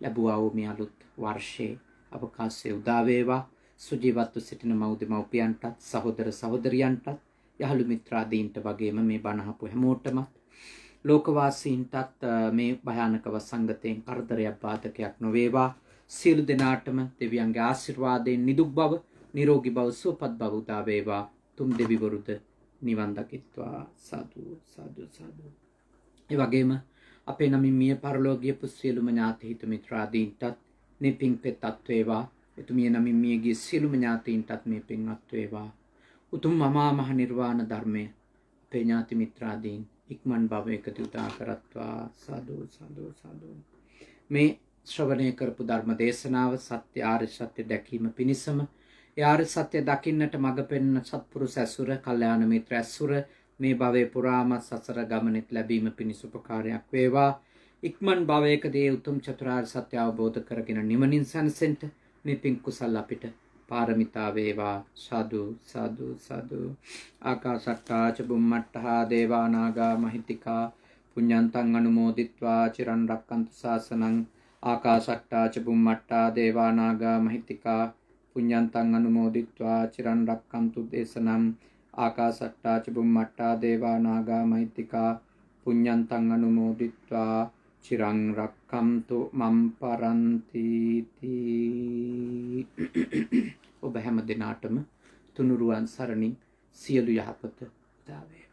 ලැබුවා වූ මේ අලුත් වර්ෂයේ අවකාශය උදා වේවා. සුජීවත්ව සිටින මව්දෙමව්පියන්ටත් සහෝදර සහෝදරියන්ටත් යහළු මිත්‍රාදීන්ට වගේම මේ බණ අහපු හැමෝටම ලෝකවාසීන්ටත් මේ භයානක වසංගතයෙන් කරදරයක් බාධකයක් නොවේවා. සියලු දෙනාටම දෙවියන්ගේ ආශිර්වාදයෙන් නිදුක් බව නිරෝගී බව සුවපත් බව උදා වේවා. තුම් දෙවිවරුද නිවන් දකිත්වා. සාදු සාදු සාදු. ඒ වගේම අපේ නමින් මිය පරලෝක ගියපු සියලුම ඥාති හිත මිත්‍රාදීන්ටත් මේ පින් පෙත්වත් වේවා. එතුමිය නමින් මිය ගිය සියලුම ඥාතීන්ටත් මේ පින්වත් වේවා. උතුම් අමා මහ නිර්වාණ ධර්මය අපේ ඥාති මිත්‍රාදීන් ඉක්මන් භවයකදී උදා කරත්වා. සාදු සාදු සාදු. මේ ශ්‍රවණය කරපු ධර්ම දේශනාව සත්‍ය ආර්ය සත්‍ය දැකීම පිණිසම ඒ ආර්ය සත්‍ය දකින්නට මඟ පෙන්වන සත්පුරුෂ ඇසුර, කල්යාණ මිත්‍ර ඇසුර මේ භවයේ පුරාම සසර ගමනෙත් ලැබීම පිණිස උපකාරයක් වේවා. ඉක්මන් භවයකදී උතුම් චතුරාර්ය සත්‍ය අවබෝධ කරගෙන නිවනින් සැනසෙන්න මේ පින් කුසල් අපිට පාරමිතා වේවා. සාදු සාදු සාදු. ආකාශට්ටා ච බුම්මට්ටා දේවා නාග මහිත්‍තිකා පුඤ්ඤන්තං අනුමෝදිත්වා චිරන් රක්칸තු ශාසනං. ආකාශට්ටා ච බුම්මට්ටා දේවා නාග මහිත්‍තිකා පුඤ්ඤන්තං අනුමෝදිත්වා චිරන් රක්칸තු දේශනම්. ආකාශට්ටා ච බුම්මට්ටා දේවා නාග මහිත්‍තිකා පුඤ්ඤන්තං අනුමෝදිත්වා චිරං රක්칸තු මම් පරන්ති. ඔබ හැම දිනාටම තුනුරුවන් සරණින් සියලු යහපත උදා වේ.